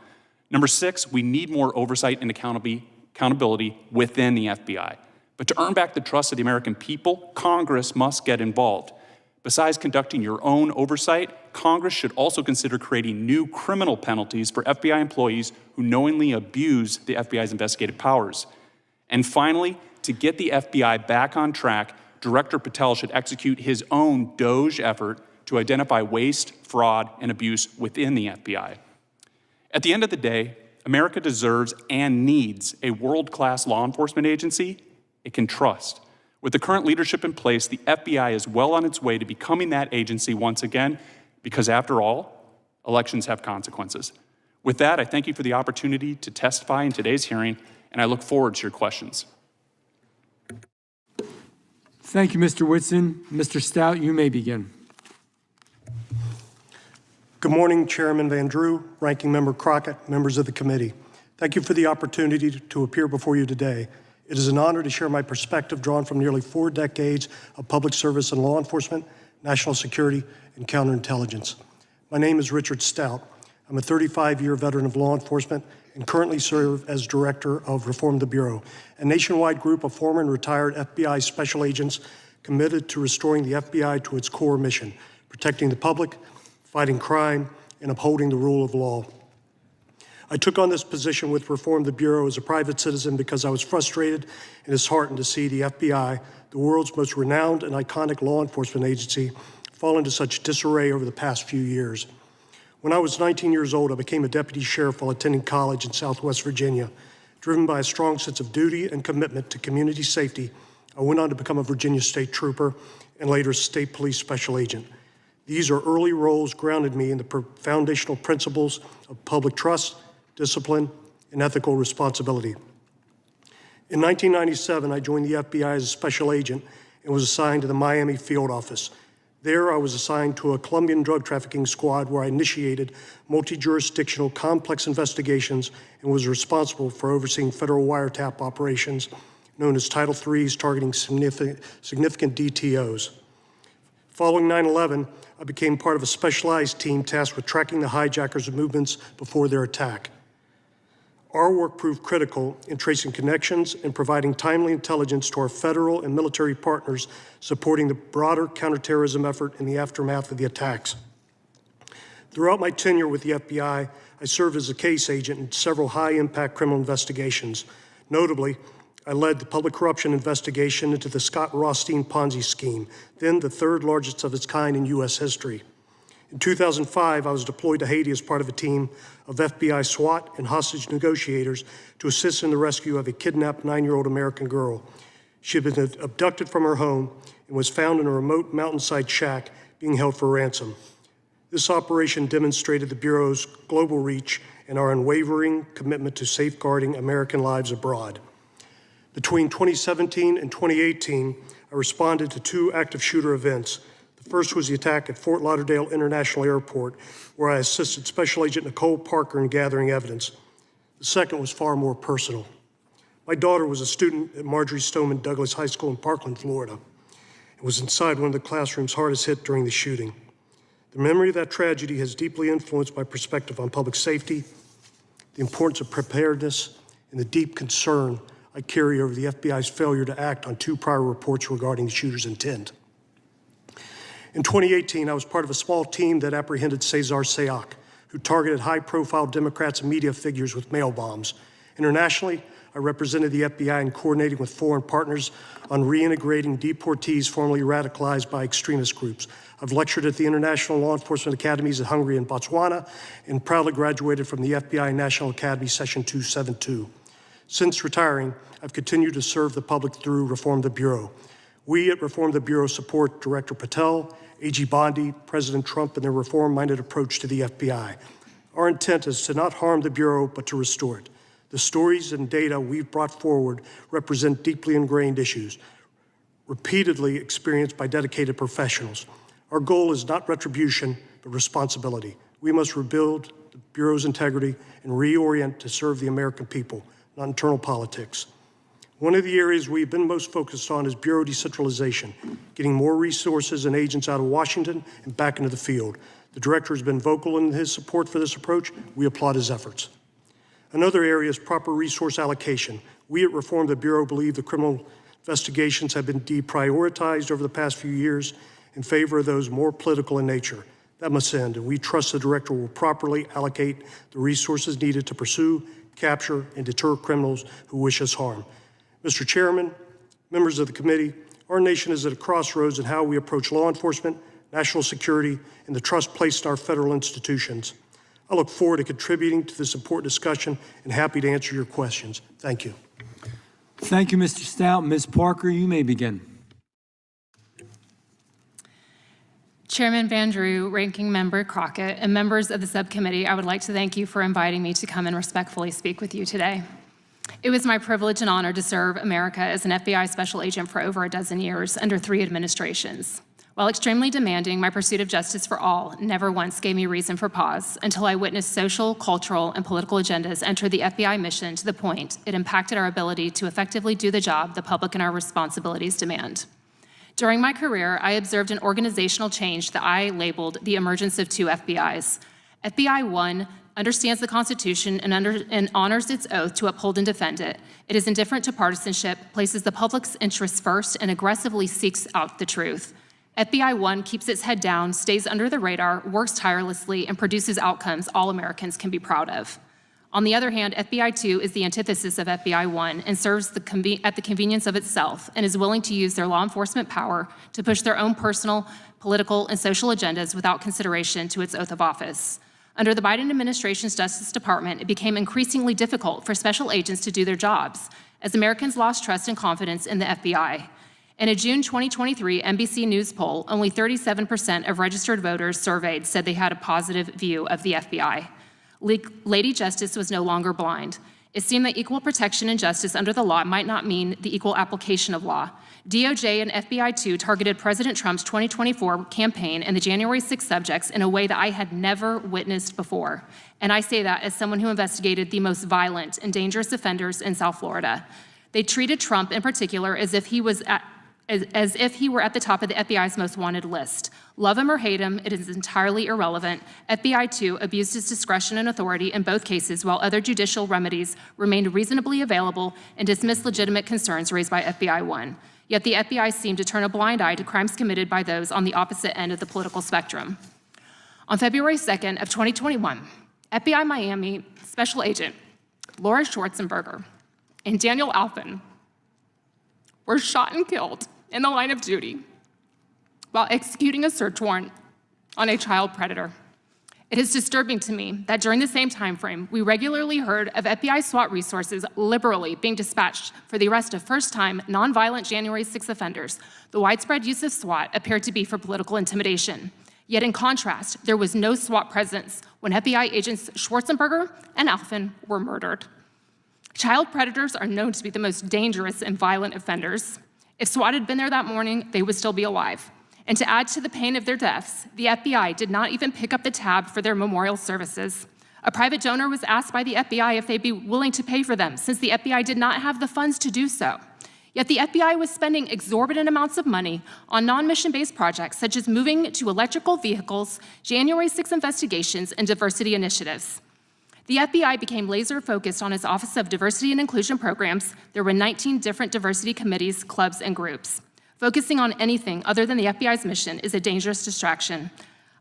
E: Number 6, we need more oversight and accountability within the FBI. But to earn back the trust of the American people, Congress must get involved. Besides conducting your own oversight, Congress should also consider creating new criminal penalties for FBI employees who knowingly abuse the FBI's investigative powers. And finally, to get the FBI back on track, Director Patel should execute his own DOGE effort to identify waste, fraud, and abuse within the FBI. At the end of the day, America deserves and needs a world-class law enforcement agency it can trust. With the current leadership in place, the FBI is well on its way to becoming that agency once again, because after all, elections have consequences. With that, I thank you for the opportunity to testify in today's hearing, and I look forward to your questions.
A: Thank you, Mr. Whitson. Mr. Stout, you may begin.
F: Good morning, Chairman Van Drew, Ranking Member Crockett, members of the committee. Thank you for the opportunity to appear before you today. It is an honor to share my perspective drawn from nearly 4 decades of public service in law enforcement, national security, and counterintelligence. My name is Richard Stout. I'm a 35-year veteran of law enforcement and currently serve as director of Reform the Bureau, a nationwide group of former and retired FBI special agents committed to restoring the FBI to its core mission, protecting the public, fighting crime, and upholding the rule of law. I took on this position with Reform the Bureau as a private citizen because I was frustrated and disheartened to see the FBI, the world's most renowned and iconic law enforcement agency, fall into such disarray over the past few years. When I was 19 years old, I became a deputy sheriff while attending college in Southwest Virginia. Driven by a strong sense of duty and commitment to community safety, I went on to become a Virginia State Trooper and later State Police Special Agent. These are early roles grounded me in the foundational principles of public trust, discipline, and ethical responsibility. In 1997, I joined the FBI as a special agent and was assigned to the Miami field office. There, I was assigned to a Colombian drug trafficking squad where I initiated multi-jurisdictional complex investigations and was responsible for overseeing federal wiretap operations known as Title III's targeting significant DTOs. Following 9/11, I became part of a specialized team tasked with tracking the hijackers' movements before their attack. Our work proved critical in tracing connections and providing timely intelligence to our federal and military partners supporting the broader counterterrorism effort in the aftermath of the attacks. Throughout my tenure with the FBI, I served as a case agent in several high-impact criminal investigations. Notably, I led the public corruption investigation into the Scott Rothstein Ponzi scheme, then the third largest of its kind in U.S. history. In 2005, I was deployed to Haiti as part of a team of FBI SWAT and hostage negotiators to assist in the rescue of a kidnapped 9-year-old American girl. She had been abducted from her home and was found in a remote mountainside shack being held for ransom. This operation demonstrated the Bureau's global reach and our unwavering commitment to safeguarding American lives abroad. Between 2017 and 2018, I responded to 2 active shooter events. The first was the attack at Fort Lauderdale International Airport, where I assisted Special Agent Nicole Parker in gathering evidence. The second was far more personal. My daughter was a student at Marjorie Stoneman Douglas High School in Parkland, Florida, and was inside one of the classrooms hardest hit during the shooting. The memory of that tragedy has deeply influenced my perspective on public safety, the importance of preparedness, and the deep concern I carry over the FBI's failure to act on 2 prior reports regarding the shooter's intent. In 2018, I was part of a small team that apprehended Cesar Sayoc, who targeted high-profile Democrats and media figures with mail bombs. Internationally, I represented the FBI in coordinating with foreign partners on reintegrating deportees formerly radicalized by extremist groups. I've lectured at the International Law Enforcement Academies in Hungary and Botswana, and proudly graduated from the FBI National Academy Session 272. Since retiring, I've continued to serve the public through Reform the Bureau. We at Reform the Bureau support Director Patel, AG Bondi, President Trump, and their reform-minded approach to the FBI. Our intent is to not harm the Bureau, but to restore it. The stories and data we've brought forward represent deeply ingrained issues, repeatedly experienced by dedicated professionals. Our goal is not retribution, but responsibility. We must rebuild the Bureau's integrity and reorient to serve the American people, not internal politics. One of the areas we've been most focused on is Bureau decentralization, getting more resources and agents out of Washington and back into the field. The Director has been vocal in his support for this approach. We applaud his efforts. Another area is proper resource allocation. We at Reform the Bureau believe the criminal investigations have been deprioritized over the past few years in favor of those more political in nature. That must end, and we trust the Director will properly allocate the resources needed to pursue, capture, and deter criminals who wish us harm. Mr. Chairman, members of the committee, our nation is at a crossroads in how we approach law enforcement, national security, and the trust placed in our federal institutions. I look forward to contributing to this important discussion and happy to answer your questions. Thank you.
A: Thank you, Mr. Stout. Ms. Parker, you may begin.
G: Chairman Van Drew, Ranking Member Crockett, and members of the subcommittee, I would like to thank you for inviting me to come and respectfully speak with you today. It was my privilege and honor to serve America as an FBI special agent for over a dozen years under 3 administrations. While extremely demanding, my pursuit of justice for all never once gave me reason for pause until I witnessed social, cultural, and political agendas enter the FBI mission to the point it impacted our ability to effectively do the job the public and our responsibilities demand. During my career, I observed an organizational change that I labeled the emergence of 2 FBIs. FBI 1 understands the Constitution and honors its oath to uphold and defend it. It is indifferent to partisanship, places the public's interests first, and aggressively seeks out the truth. FBI 1 keeps its head down, stays under the radar, works tirelessly, and produces outcomes all Americans can be proud of. On the other hand, FBI 2 is the antithesis of FBI 1 and serves at the convenience of itself and is willing to use their law enforcement power to push their own personal, political, and social agendas without consideration to its oath of office. Under the Biden administration's Justice Department, it became increasingly difficult for special agents to do their jobs as Americans lost trust and confidence in the FBI. In a June 2023 NBC News poll, only 37% of registered voters surveyed said they had a positive view of the FBI. Lady Justice was no longer blind. It seemed that equal protection and justice under the law might not mean the equal application of law. DOJ and FBI 2 targeted President Trump's 2024 campaign and the January 6 subjects in a way that I had never witnessed before. And I say that as someone who investigated the most violent and dangerous offenders in South Florida. They treated Trump in particular as if he were at the top of the FBI's most wanted list. Love him or hate him, it is entirely irrelevant. FBI 2 abused its discretion and authority in both cases, while other judicial remedies remained reasonably available and dismissed legitimate concerns raised by FBI 1. Yet the FBI seemed to turn a blind eye to crimes committed by those on the opposite end of the political spectrum. On February 2nd of 2021, FBI Miami Special Agent Laura Schwarzenberger and Daniel Alphen were shot and killed in the line of duty while executing a search warrant on a child predator. It is disturbing to me that during the same time frame, we regularly heard of FBI SWAT resources liberally being dispatched for the arrest of first-time, nonviolent January 6 offenders. The widespread use of SWAT appeared to be for political intimidation. Yet in contrast, there was no SWAT presence when FBI agents Schwarzenberger and Alphen were murdered. Child predators are known to be the most dangerous and violent offenders. If SWAT had been there that morning, they would still be alive. And to add to the pain of their deaths, the FBI did not even pick up the tab for their memorial services. A private donor was asked by the FBI if they'd be willing to pay for them, since the FBI did not have the funds to do so. Yet the FBI was spending exorbitant amounts of money on non-mission-based projects, such as moving to electrical vehicles, January 6 investigations, and diversity initiatives. The FBI became laser-focused on its Office of Diversity and Inclusion Programs. There were 19 different diversity committees, clubs, and groups. Focusing on anything other than the FBI's mission is a dangerous distraction.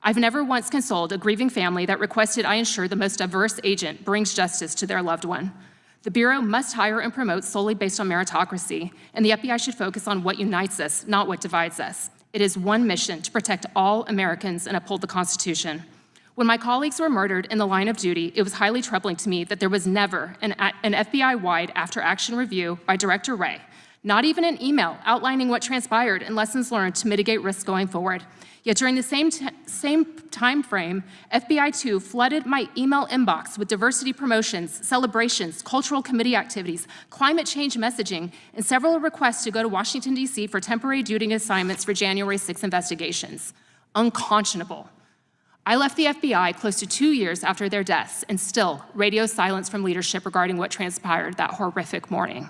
G: I've never once consoled a grieving family that requested I ensure the most diverse agent brings justice to their loved one. The Bureau must hire and promote solely based on meritocracy, and the FBI should focus on what unites us, not what divides us. It is one mission to protect all Americans and uphold the Constitution. When my colleagues were murdered in the line of duty, it was highly troubling to me that there was never an FBI-wide after-action review by Director Wray, not even an email outlining what transpired and lessons learned to mitigate risks going forward. Yet during the same time frame, FBI 2 flooded my email inbox with diversity promotions, celebrations, cultural committee activities, climate change messaging, and several requests to go to Washington, D.C. for temporary duty assignments for January 6 investigations. Unconscionable. I left the FBI close to 2 years after their deaths, and still radio silence from leadership regarding what transpired that horrific morning.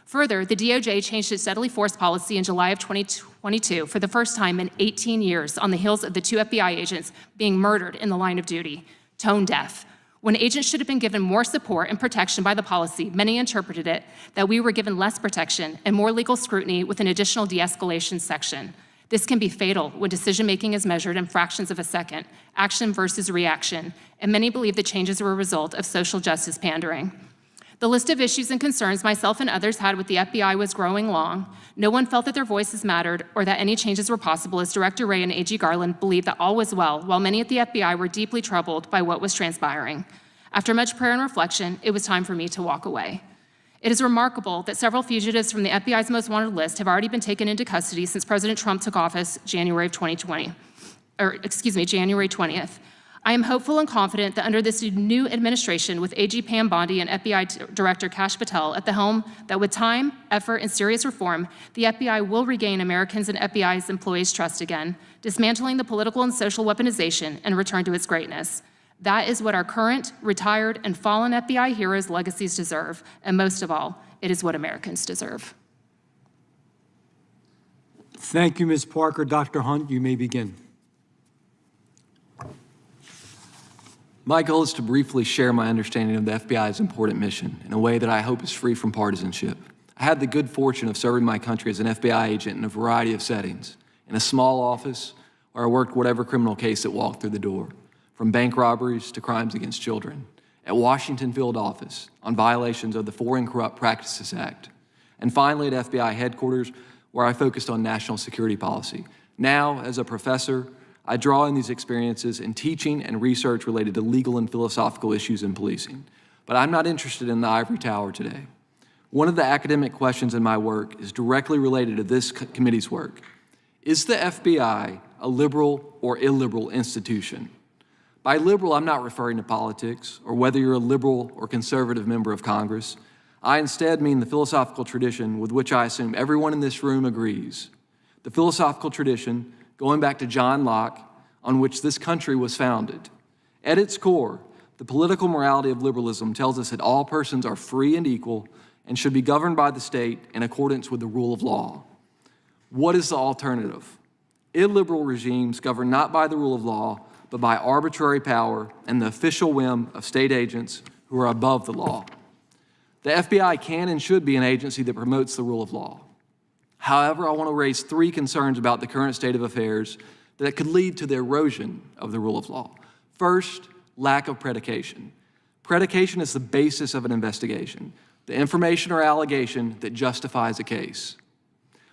G: Further, the DOJ changed its deadly force policy in July of 2022 for the first time in 18 years on the heels of the 2 FBI agents being murdered in the line of duty. Tone deaf. When agents should have been given more support and protection by the policy, many interpreted it that we were given less protection and more legal scrutiny with an additional de-escalation section. This can be fatal when decision-making is measured in fractions of a second, action versus reaction, and many believe the changes were a result of social justice pandering. The list of issues and concerns myself and others had with the FBI was growing long. No one felt that their voices mattered or that any changes were possible, as Director Wray and AG Garland believed that all was well, while many at the FBI were deeply troubled by what was transpiring. After much prayer and reflection, it was time for me to walk away. It is remarkable that several fugitives from the FBI's most wanted list have already been taken into custody since President Trump took office January 20th. I am hopeful and confident that under this new administration with AG Pam Bondi and FBI Director Kash Patel at the helm, that with time, effort, and serious reform, the FBI will regain Americans and FBI's employees' trust again, dismantling the political and social weaponization and return to its greatness. That is what our current, retired, and fallen FBI heroes' legacies deserve, and most of all, it is what Americans deserve.
A: Thank you, Ms. Parker. Dr. Hunt, you may begin.
H: My goal is to briefly share my understanding of the FBI's important mission in a way that I hope is free from partisanship. I had the good fortune of serving my country as an FBI agent in a variety of settings, in a small office where I worked whatever criminal case that walked through the door, from bank robberies to crimes against children, at Washington field office on violations of the Foreign Corrupt Practices Act, and finally at FBI headquarters where I focused on national security policy. Now, as a professor, I draw on these experiences in teaching and research related to legal and philosophical issues in policing. But I'm not interested in the ivory tower today. One of the academic questions in my work is directly related to this committee's work. Is the FBI a liberal or illiberal institution? By liberal, I'm not referring to politics or whether you're a liberal or conservative member of Congress. I instead mean the philosophical tradition with which I assume everyone in this room agrees. The philosophical tradition going back to John Locke, on which this country was founded. At its core, the political morality of liberalism tells us that all persons are free and equal and should be governed by the state in accordance with the rule of law. What is the alternative? Illiberal regimes governed not by the rule of law, but by arbitrary power and the official whim of state agents who are above the law. The FBI can and should be an agency that promotes the rule of law. However, I want to raise 3 concerns about the current state of affairs that could lead to the erosion of the rule of law. First, lack of predication. Predication is the basis of an investigation, the information or allegation that justifies a case.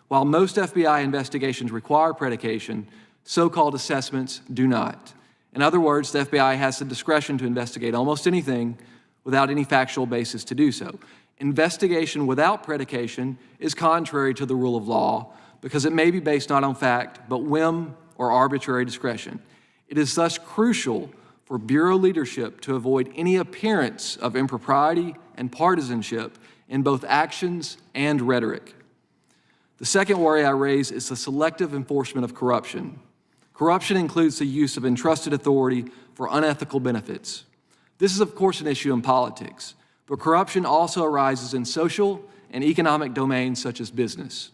H: While most FBI investigations require predication, so-called assessments do not. In other words, the FBI has the discretion to investigate almost anything without any factual basis to do so. Investigation without predication is contrary to the rule of law because it may be based not on fact, but whim or arbitrary discretion. It is thus crucial for Bureau leadership to avoid any appearance of impropriety and partisanship in both actions and rhetoric. The second worry I raise is the selective enforcement of corruption. Corruption includes the use of entrusted authority for unethical benefits. This is, of course, an issue in politics, but corruption also arises in social and economic domains such as business.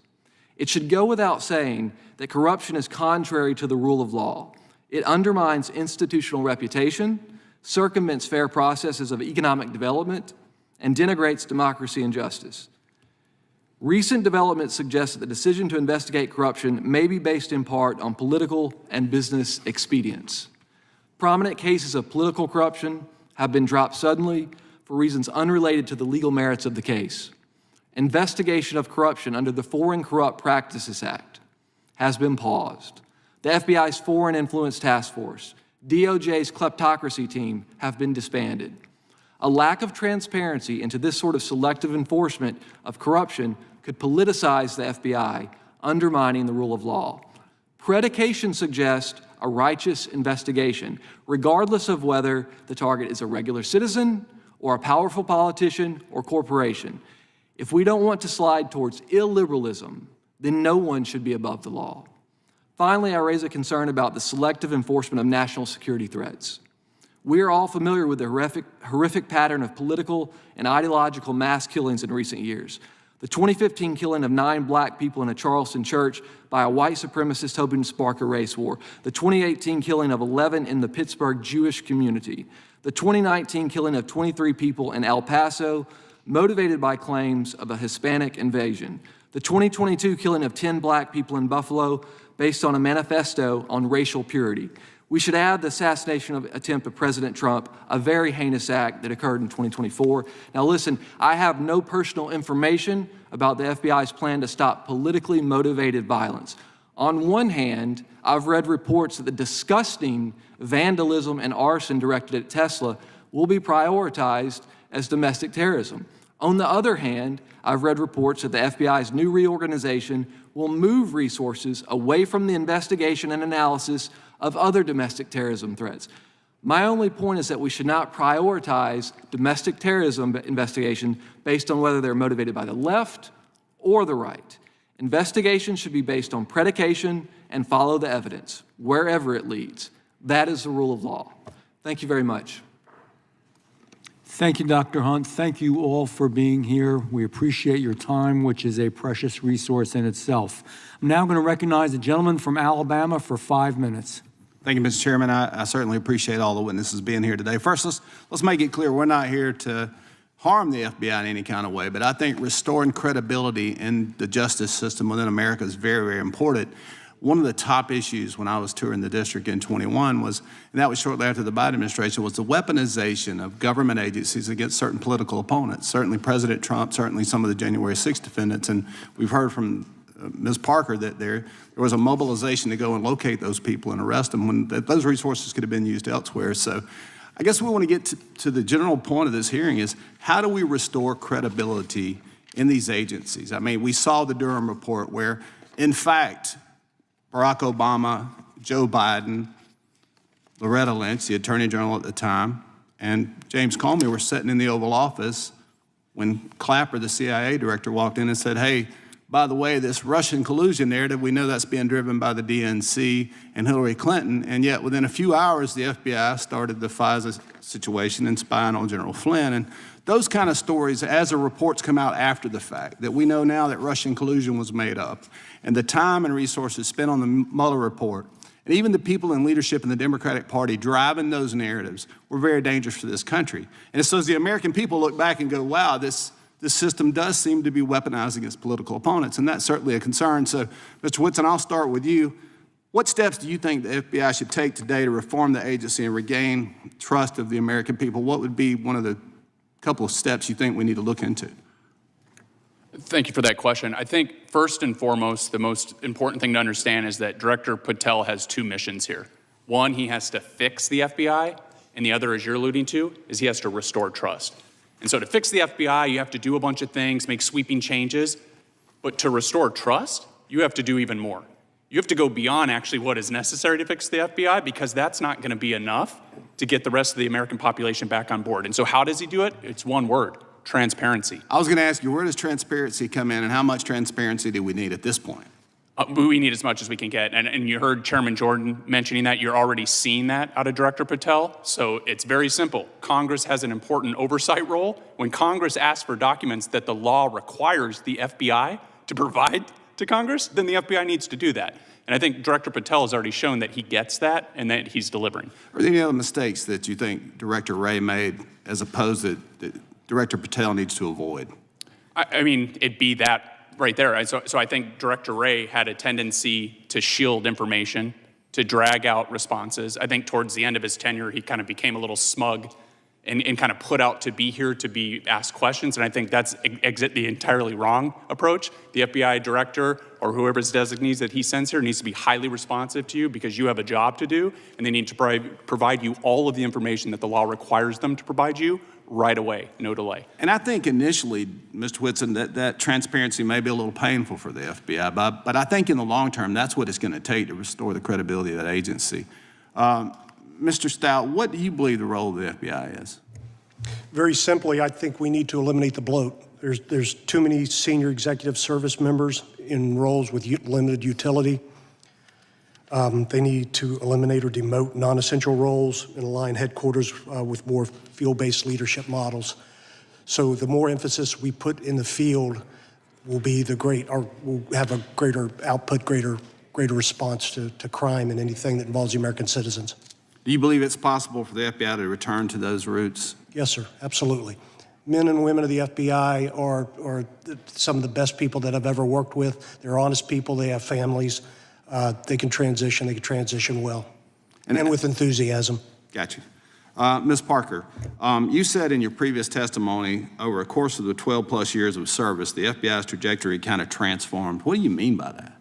H: It should go without saying that corruption is contrary to the rule of law. It undermines institutional reputation, circumvents fair processes of economic development, and denigrates democracy and justice. Recent developments suggest that the decision to investigate corruption may be based in part on political and business expedience. Prominent cases of political corruption have been dropped suddenly for reasons unrelated to the legal merits of the case. Investigation of corruption under the Foreign Corrupt Practices Act has been paused. The FBI's Foreign Influence Task Force, DOJ's kleptocracy team have been disbanded. A lack of transparency into this sort of selective enforcement of corruption could politicize the FBI, undermining the rule of law. Predication suggests a righteous investigation, regardless of whether the target is a regular citizen or a powerful politician or corporation. If we don't want to slide towards illiberalism, then no one should be above the law. Finally, I raise a concern about the selective enforcement of national security threats. We are all familiar with the horrific pattern of political and ideological mass killings in recent years. The 2015 killing of 9 black people in a Charleston church by a white supremacist hoping to spark a race war. The 2018 killing of 11 in the Pittsburgh Jewish community. The 2019 killing of 23 people in El Paso, motivated by claims of a Hispanic invasion. The 2022 killing of 10 black people in Buffalo based on a manifesto on racial purity. We should add the assassination attempt of President Trump, a very heinous act that occurred in 2024. Now listen, I have no personal information about the FBI's plan to stop politically motivated violence. On one hand, I've read reports that the disgusting vandalism and arson directed at Tesla will be prioritized as domestic terrorism. On the other hand, I've read reports that the FBI's new reorganization will move resources away from the investigation and analysis of other domestic terrorism threats. My only point is that we should not prioritize domestic terrorism investigations based on whether they're motivated by the left or the right. Investigations should be based on predication and follow the evidence, wherever it leads. That is the rule of law. Thank you very much.
A: Thank you, Dr. Hunt. Thank you all for being here. We appreciate your time, which is a precious resource in itself. I'm now going to recognize the gentleman from Alabama for 5 minutes.
I: Thank you, Mr. Chairman. I certainly appreciate all the witnesses being here today. First, let's make it clear we're not here to harm the FBI in any kind of way, but I think restoring credibility in the justice system within America is very, very important. One of the top issues when I was touring the district in 21 was, and that was shortly after the Biden administration, was the weaponization of government agencies against certain political opponents. Certainly President Trump, certainly some of the January 6th defendants, and we've heard from Ms. Parker that there was a mobilization to go and locate those people and arrest them when those resources could have been used elsewhere. So I guess we want to get to the general point of this hearing is how do we restore credibility in these agencies? I mean, we saw the Durham report where, in fact, Barack Obama, Joe Biden, Loretta Lynch, the Attorney General at the time, and James Comey were sitting in the Oval Office when Clapper, the CIA director, walked in and said, hey, by the way, this Russian collusion narrative, we know that's being driven by the DNC and Hillary Clinton, and yet within a few hours, the FBI started the FISA situation and spying on General Flynn. And Those kind of stories, as the reports come out after the fact, that we know now that Russian collusion was made up, and the time and resources spent on the Mueller report, and even the people in leadership in the Democratic Party driving those narratives were very dangerous for this country. And so as the American people look back and go, wow, this system does seem to be weaponized against political opponents, and that's certainly a concern. So, Mr. Whitson, I'll start with you. What steps do you think the FBI should take today to reform the agency and regain trust of the American people? What would be one of the couple of steps you think we need to look into?
E: Thank you for that question. I think first and foremost, the most important thing to understand is that Director Patel has two missions here. One, he has to fix the FBI, and the other, as you're alluding to, is he has to restore trust. And so to fix the FBI, you have to do a bunch of things, make sweeping changes, but to restore trust, you have to do even more. You have to go beyond actually what is necessary to fix the FBI, because that's not going to be enough to get the rest of the American population back on board. And so how does he do it? It's one word: transparency.
I: I was going to ask you, where does transparency come in, and how much transparency do we need at this point?
E: We need as much as we can get. And you heard Chairman Jordan mentioning that. You're already seeing that out of Director Patel. So it's very simple. Congress has an important oversight role. When Congress asks for documents that the law requires the FBI to provide to Congress, then the FBI needs to do that. And I think Director Patel has already shown that he gets that and that he's delivering.
I: Are there any other mistakes that you think Director Wray made as opposed that Director Patel needs to avoid?
E: I mean, it'd be that right there. So I think Director Wray had a tendency to shield information, to drag out responses. I think towards the end of his tenure, he kind of became a little smug and kind of put out to be here to be asked questions. And I think that's the entirely wrong approach. The FBI director or whoever's designees that he sends here needs to be highly responsive to you, because you have a job to do, and they need to provide you all of the information that the law requires them to provide you right away, no delay.
I: And I think initially, Mr. Whitson, that transparency may be a little painful for the FBI, but I think in the long term, that's what it's going to take to restore the credibility of that agency. Mr. Stout, what do you believe the role of the FBI is?
F: Very simply, I think we need to eliminate the bloat. There's too many senior executive service members in roles with limited utility. They need to eliminate or demote non-essential roles and align headquarters with more field-based leadership models. So the more emphasis we put in the field will have a greater output, greater response to crime and anything that involves the American citizens.
I: Do you believe it's possible for the FBI to return to those roots?
F: Yes, sir, absolutely. Men and women of the FBI are some of the best people that I've ever worked with. They're honest people, they have families. They can transition well, and with enthusiasm.
I: Got you. Ms. Parker, you said in your previous testimony, over a course of the 12-plus years of service, the FBI's trajectory kind of transformed. What do you mean by that?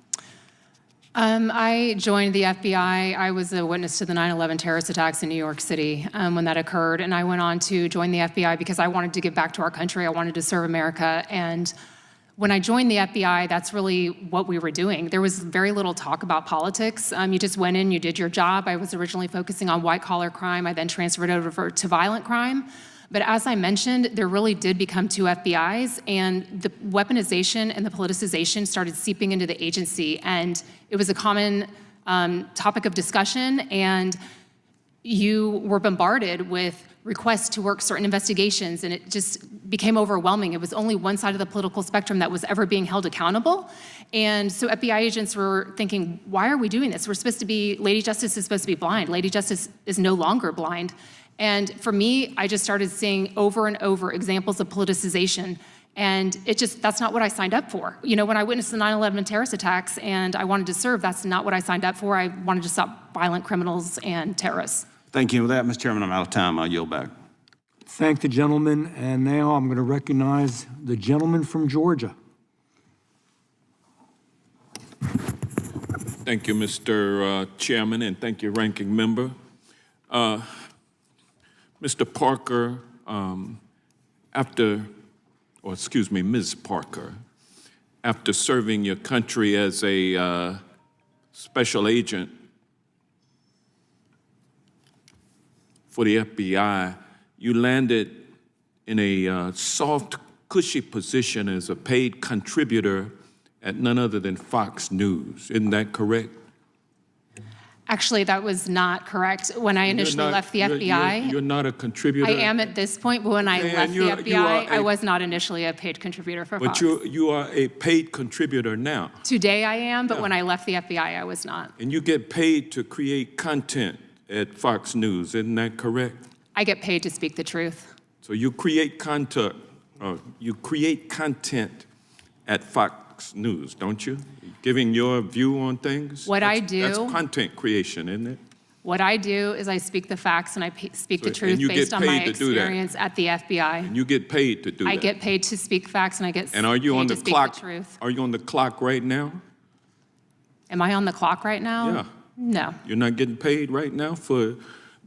G: I joined the FBI. I was a witness to the 9/11 terrorist attacks in New York City when that occurred, and I went on to join the FBI because I wanted to give back to our country. I wanted to serve America, and when I joined the FBI, that's really what we were doing. There was very little talk about politics. You just went in, you did your job. I was originally focusing on white-collar crime. I then transferred over to violent crime. But as I mentioned, there really did become two FBIs, and the weaponization and the politicization started seeping into the agency, and it was a common topic of discussion, and you were bombarded with requests to work certain investigations, and it just became overwhelming. It was only one side of the political spectrum that was ever being held accountable. And so FBI agents were thinking, why are we doing this? Lady Justice is supposed to be blind. Lady Justice is no longer blind. And for me, I just started seeing over and over examples of politicization. And that's not what I signed up for. You know, when I witnessed the 9/11 terrorist attacks and I wanted to serve, that's not what I signed up for. I wanted to stop violent criminals and terrorists.
I: Thank you. With that, Mr. Chairman, I'm out of time. I'll yield back.
A: Thank the gentleman, and now I'm going to recognize the gentleman from Georgia.
J: Thank you, Mr. Chairman, and thank you, Ranking Member. Mr. Parker, Ms. Parker, after serving your country as a special agent for the FBI, you landed in a soft, cushy position as a paid contributor at none other than Fox News. Isn't that correct?
G: Actually, that was not correct. When I initially left the FBI,
J: You're not a contributor?
G: I am at this point, but when I
J: Okay,
G: left
J: and
G: the
J: you are
G: FBI, I was not initially a paid contributor for
J: But
G: Fox.
J: you are a paid contributor now,
G: Today I am, but when I left the FBI, I was not.
J: and you get paid to create content at Fox News, isn't that correct?
G: I get paid to speak the truth.
J: So you create content at Fox News, don't you? Giving your view on things?
G: What I do-
J: That's content creation, isn't it?
G: What I do is I speak the facts and I speak the
J: So-
G: truth
J: and you
G: based
J: get
G: on my
J: paid to do that.
G: experience at the FBI.
J: And you get paid to do that.
G: I get paid to speak facts and I get
J: And are you
G: paid
J: on
G: to
J: the
G: speak
J: clock?
G: the truth.
J: Are you on the clock right now?
G: Am I on the clock right now?
J: Yeah.
G: No.
J: You're not getting paid right now for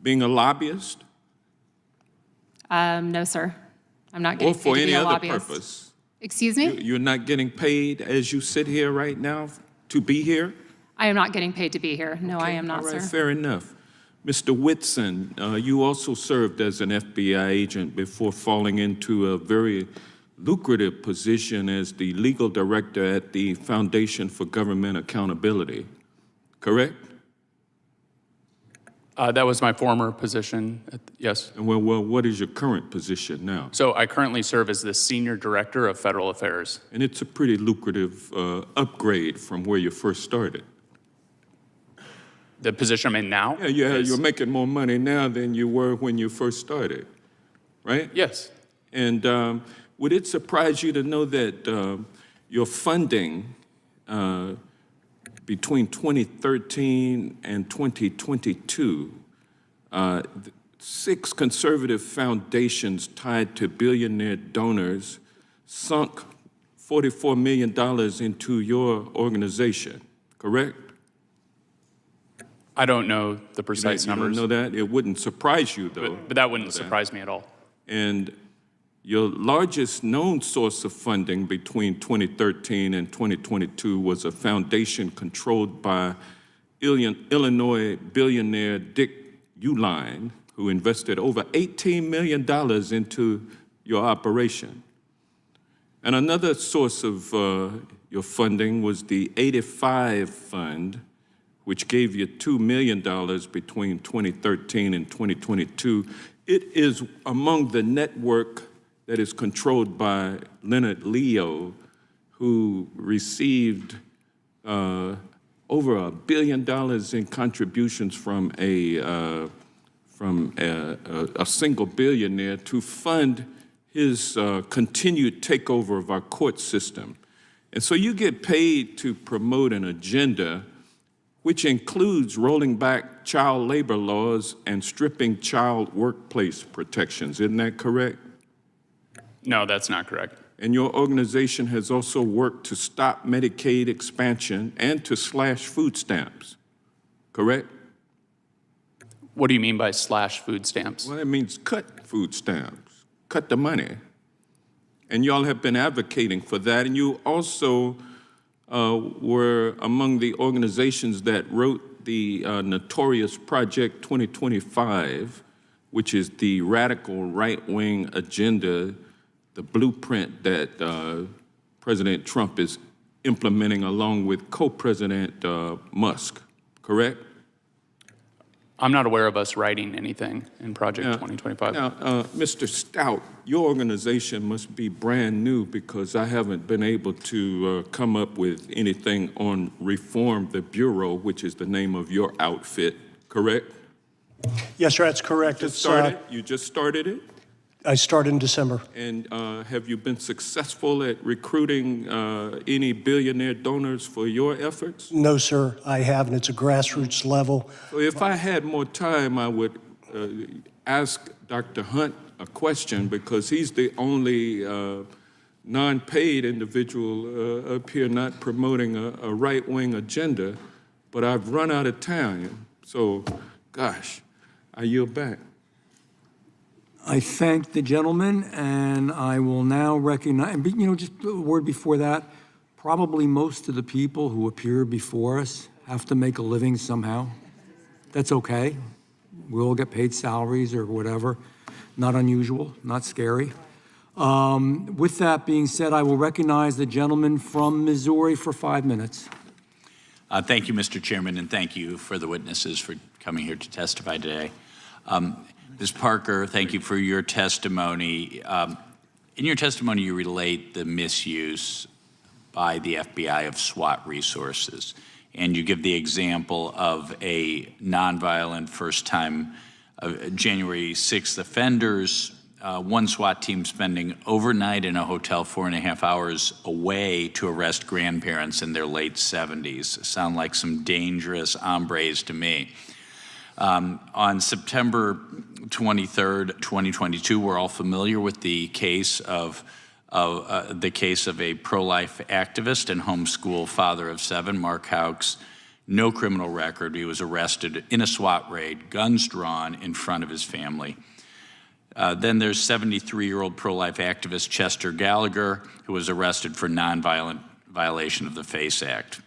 J: being a lobbyist?
G: No, sir. I'm not
J: Or
G: getting paid
J: for
G: to
J: any
G: be a
J: other
G: lobbyist.
J: purpose?
G: Excuse me?
J: You're not getting paid as you sit here right now to be here?
G: I am not getting paid to be here. No, I am not,
J: All right,
G: sir.
J: fair enough. Mr. Whitson, you also served as an FBI agent before falling into a very lucrative position as the legal director at the Foundation for Government Accountability, correct?
E: That was my former position, yes.
J: And well, what is your current position now?
E: So I currently serve as the Senior Director of Federal Affairs.
J: And it's a pretty lucrative upgrade from where you first started.
E: The position I'm in now?
J: Yeah,
E: is-
J: you're making more money now than you were when you first started, right?
E: Yes.
J: And would it surprise you to know that your funding between 2013 and 2022, 6 conservative foundations tied to billionaire donors sunk $44 million into your organization, correct?
E: I don't know the precise
J: You don't
E: numbers,
J: know that? It wouldn't surprise you, though.
E: but that wouldn't surprise me at all.
J: And your largest known source of funding between 2013 and 2022 was a foundation controlled by Illinois billionaire Dick Uihlein, who invested over $18 million into your operation. And another source of your funding was the 85 Fund, which gave you $2 million between 2013 and 2022. It is among the network that is controlled by Leonard Leo, who received over $1 billion in contributions from a single billionaire to fund his continued takeover of our court system. And so you get paid to promote an agenda which includes rolling back child labor laws and stripping child workplace protections. Isn't that correct?
E: No, that's not correct.
J: And your organization has also worked to stop Medicaid expansion and to slash food stamps, correct?
E: What do you mean by slash food stamps?
J: Well, that means cut food stamps, cut the money. And y'all have been advocating for that. And you also were among the organizations that wrote the notorious Project 2025, which is the radical right-wing agenda, the blueprint that President Trump is implementing along with co-president Musk, correct?
E: I'm not aware of us writing anything in Project 2025.
J: Now, Mr. Stout, your organization must be brand new because I haven't been able to come up with anything on Reform the Bureau, which is the name of your outfit, correct?
F: Yes, sir, that's correct.
J: You just started it?
F: I started in December.
J: And have you been successful at recruiting any billionaire donors for your efforts?
F: No, sir, I haven't. It's a grassroots level.
J: So if I had more time, I would ask Dr. Hunt a question because he's the only non-paid individual up here not promoting a right-wing agenda, but I've run out of time. So, gosh, I yield back.
A: I thank the gentleman, and I will now recognize, just a word before that, probably most of the people who appear before us have to make a living somehow. That's okay. We all get paid salaries or whatever. Not unusual, not scary. With that being said, I will recognize the gentleman from Missouri for 5 minutes.
K: Thank you, Mr. Chairman, and thank you for the witnesses for coming here to testify today. Ms. Parker, thank you for your testimony. In your testimony, you relate the misuse by the FBI of SWAT resources, and you give the example of a nonviolent first-time January 6th offenders, one SWAT team spending overnight in a hotel 4.5 hours away to arrest grandparents in their late 70s. Sound like some dangerous hombres to me. On September 23rd, 2022, we're all familiar with the case of a pro-life activist and homeschool father of 7, Mark Houck's. No criminal record. He was arrested in a SWAT raid, guns drawn in front of his family. Then there's 73-year-old pro-life activist Chester Gallagher, who was arrested for nonviolent violation of the FACE Act.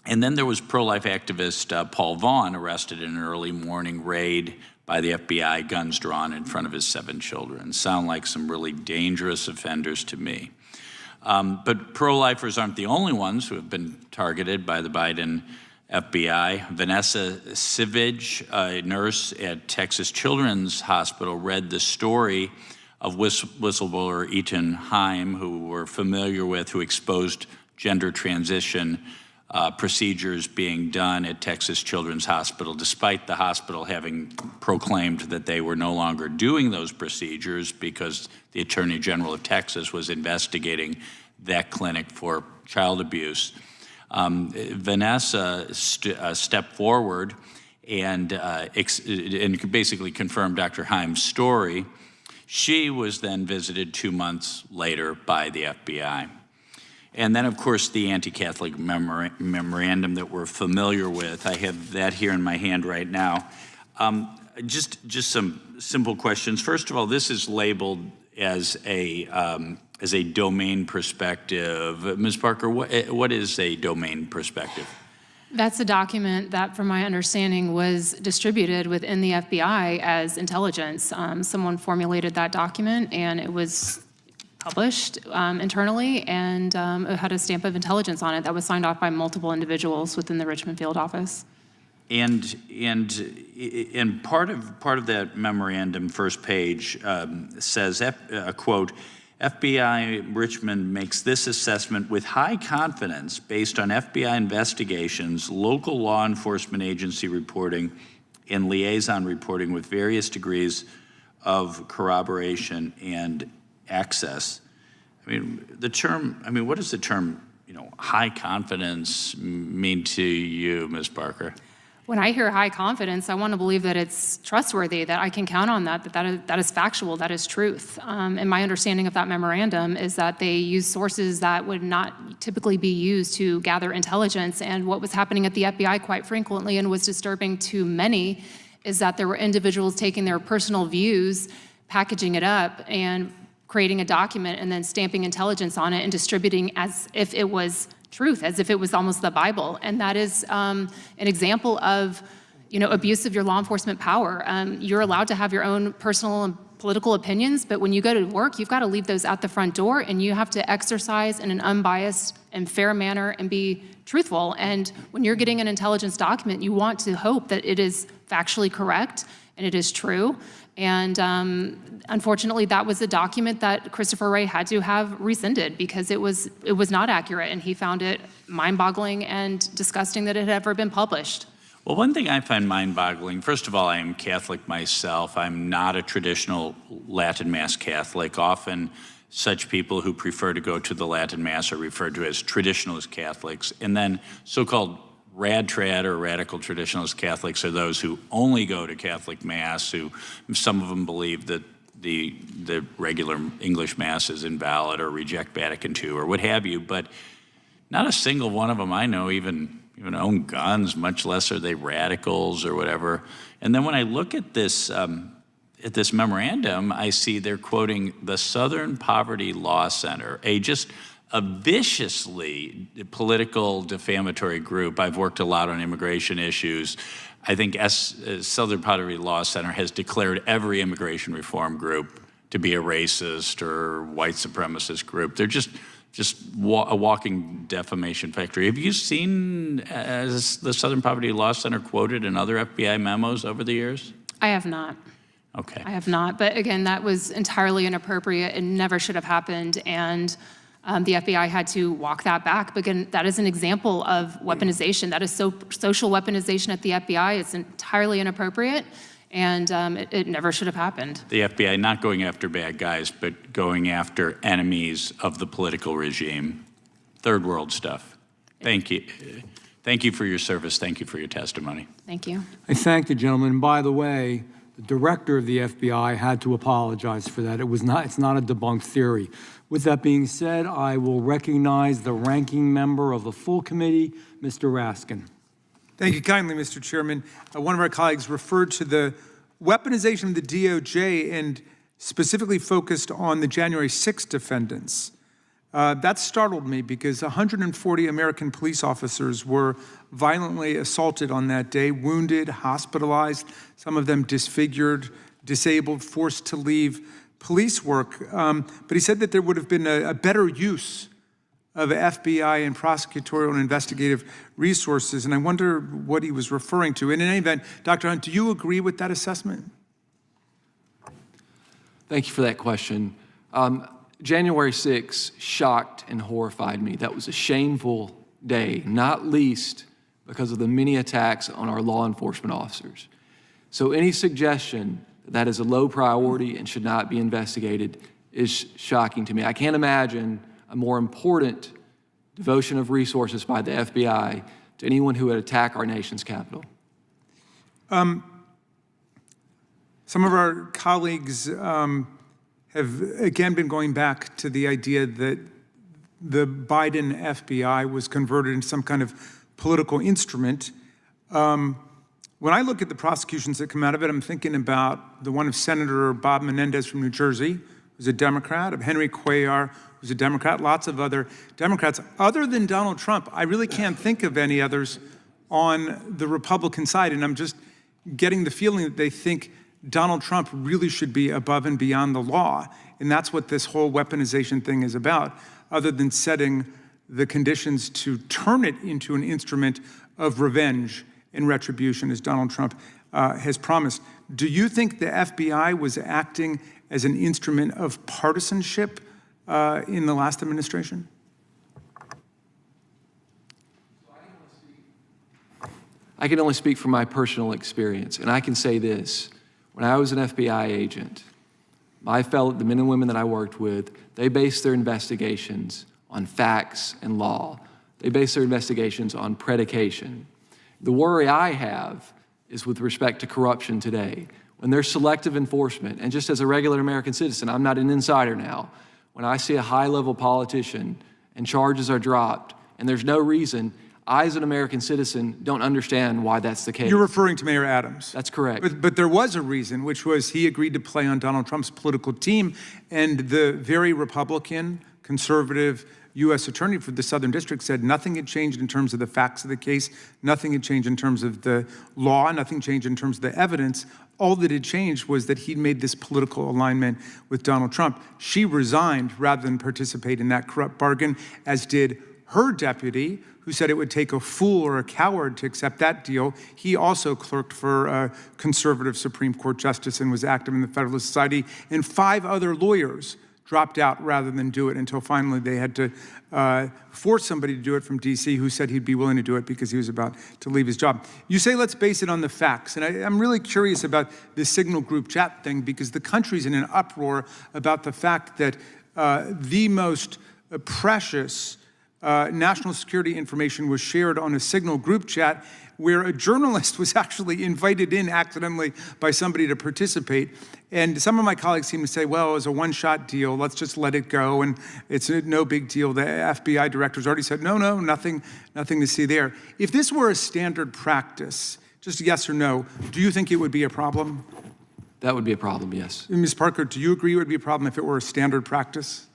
K: And then there was pro-life activist Paul Vaughn, arrested in an early morning raid by the FBI, guns drawn in front of his 7 children. Sound like some really dangerous offenders to me. But pro-lifers aren't the only ones who have been targeted by the Biden FBI. Vanessa Sivage, a nurse at Texas Children's Hospital, read the story of whistleblower Ethan Heim, who we're familiar with, who exposed gender transition procedures being done at Texas Children's Hospital, despite the hospital having proclaimed that they were no longer doing those procedures because the Attorney General of Texas was investigating that clinic for child abuse. Vanessa stepped forward and basically confirmed Dr. Heim's story. She was then visited 2 months later by the FBI. And then, of course, the anti-Catholic memorandum that we're familiar with. I have that here in my hand right now. Just some simple questions. First of all, this is labeled as a domain perspective. Ms. Parker, what is a domain perspective?
G: That's a document that, from my understanding, was distributed within the FBI as intelligence. Someone formulated that document, and it was published internally, and it had a stamp of intelligence on it that was signed off by multiple individuals within the Richmond field office.
K: And part of that memorandum, first page, says, quote, FBI Richmond makes this assessment with high confidence based on FBI investigations, local law enforcement agency reporting, and liaison reporting with various degrees of corroboration and access. I mean, what does the term, high confidence mean to you, Ms. Parker?
G: When I hear high confidence, I want to believe that it's trustworthy, that I can count on that is factual, that is truth. And my understanding of that memorandum is that they use sources that would not typically be used to gather intelligence. And what was happening at the FBI quite frequently and was disturbing to many is that there were individuals taking their personal views, packaging it up, and creating a document and then stamping intelligence on it and distributing as if it was truth, as if it was almost the Bible. And that is an example of, abuse of your law enforcement power. You're allowed to have your own personal and political opinions, but when you go to work, you've got to leave those out the front door, and you have to exercise in an unbiased and fair manner and be truthful. And when you're getting an intelligence document, you want to hope that it is factually correct and it is true. And unfortunately, that was a document that Christopher Wray had to have rescinded because it was not accurate, and he found it mind-boggling and disgusting that it had ever been published.
K: Well, one thing I find mind-boggling, first of all, I am Catholic myself. I'm not a traditional Latin Mass Catholic. Often such people who prefer to go to the Latin Mass are referred to as traditionalist Catholics. And then so-called rad-trad or radical traditionalist Catholics are those who only go to Catholic Mass, who some of them believe that the regular English Mass is invalid or reject Vatican II or what have you, but not a single one of them I know even own guns, much less are they radicals or whatever. And then when I look at this memorandum, I see they're quoting the Southern Poverty Law Center, a viciously political defamatory group. I've worked a lot on immigration issues. I think Southern Poverty Law Center has declared every immigration reform group to be a racist or white supremacist group. They're just just a walking defamation factory. Have you seen the Southern Poverty Law Center quoted in other FBI memos over the years?
G: I have not.
K: Okay.
G: I have not. But again, that was entirely inappropriate and never should have happened. And the FBI had to walk that back. But again, that is an example of weaponization. That is social weaponization at the FBI. It's entirely inappropriate. And it never should have happened.
K: The FBI not going after bad guys, but going after enemies of the political regime. Third world stuff. Thank you. Thank you for your service. Thank you for your testimony.
G: Thank you.
A: I thank the gentleman. And by the way, the director of the FBI had to apologize for that. It's not a debunked theory. With that being said, I will recognize the ranking member of the full committee, Mr. Raskin.
D: Thank you kindly, Mr. Chairman. One of our colleagues referred to the weaponization of the DOJ and specifically focused on the January 6th defendants. That startled me because 140 American police officers were violently assaulted on that day, wounded, hospitalized, some of them disfigured, disabled, forced to leave police work. But he said that there would have been a better use of FBI and prosecutorial and investigative resources, and I wonder what he was referring to. And in any event, Dr. Hunt, do you agree with that assessment?
H: Thank you for that question. January 6th shocked and horrified me. That was a shameful day, not least because of the many attacks on our law enforcement officers. So any suggestion that that is a low priority and should not be investigated is shocking to me. I can't imagine a more important devotion of resources by the FBI to anyone who would attack our nation's capital.
D: Some of our colleagues have again been going back to the idea that the Biden FBI was converted into some kind of political instrument. When I look at the prosecutions that come out of it, I'm thinking about the one of Senator Bob Menendez from New Jersey, who's a Democrat, of Henry Cuellar, who's a Democrat, lots of other Democrats. Other than Donald Trump, I really can't think of any others on the Republican side, and I'm just getting the feeling that they think Donald Trump really should be above and beyond the law, and that's what this whole weaponization thing is about, other than setting the conditions to turn it into an instrument of revenge and retribution, as Donald Trump has promised. Do you think the FBI was acting as an instrument of partisanship in the last administration?
H: I can only speak from my personal experience, and I can say this. When I was an FBI agent, the men and women that I worked with, they based their investigations on facts and law. They based their investigations on predication. The worry I have is with respect to corruption today. When there's selective enforcement, and just as a regular American citizen, I'm not an insider now, when I see a high-level politician and charges are dropped and there's no reason, I, as an American citizen, don't understand why that's the case.
D: You're referring to Mayor Adams.
H: That's correct.
D: But there was a reason, which was he agreed to play on Donald Trump's political team, and the very Republican, conservative U.S. Attorney for the Southern District said nothing had changed in terms of the facts of the case, nothing had changed in terms of the law, nothing changed in terms of the evidence. All that had changed was that he'd made this political alignment with Donald Trump. She resigned rather than participate in that corrupt bargain, as did her deputy, who said it would take a fool or a coward to accept that deal. He also clerked for a conservative Supreme Court justice and was active in the Federalist Society, and 5 other lawyers dropped out rather than do it until finally they had to force somebody to do it from D.C. who said he'd be willing to do it because he was about to leave his job. You say let's base it on the facts, and I'm really curious about this Signal group chat thing because the country's in an uproar about the fact that the most precious national security information was shared on a Signal group chat where a journalist was actually invited in accidentally by somebody to participate. And some of my colleagues seem to say, well, it was a one-shot deal. Let's just let it go. And it's no big deal. The FBI director's already said, no, nothing to see there. If this were a standard practice, just yes or no, do you think it would be a problem?
H: That would be a problem, yes.
D: Ms. Parker, do you agree it would be a problem if it were a standard practice?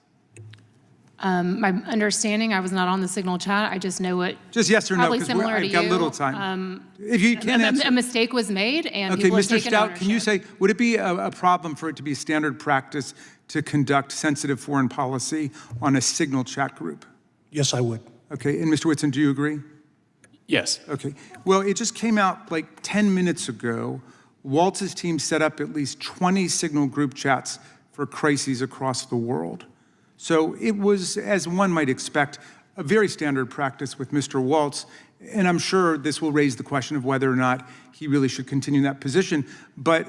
G: My understanding, I was not on the Signal chat. I just know it.
D: Just yes or no,
G: Probably
D: because
G: similar to
D: I've got
G: you.
D: little time. If you can't answer.
G: A mistake was made, and
D: Okay,
G: people have
D: Mr.
G: taken
D: Stout, can you
G: ownership.
D: say, would it be a problem for it to be standard practice to conduct sensitive foreign policy on a Signal chat group?
F: Yes, I would.
D: Okay, and Mr. Whitson, do you agree?
E: Yes.
D: Okay. Well, it just came out like 10 minutes ago. Waltz's team set up at least 20 Signal group chats for crises across the world. So it was, as one might expect, a very standard practice with Mr. Waltz, and I'm sure this will raise the question of whether or not he really should continue in that position. But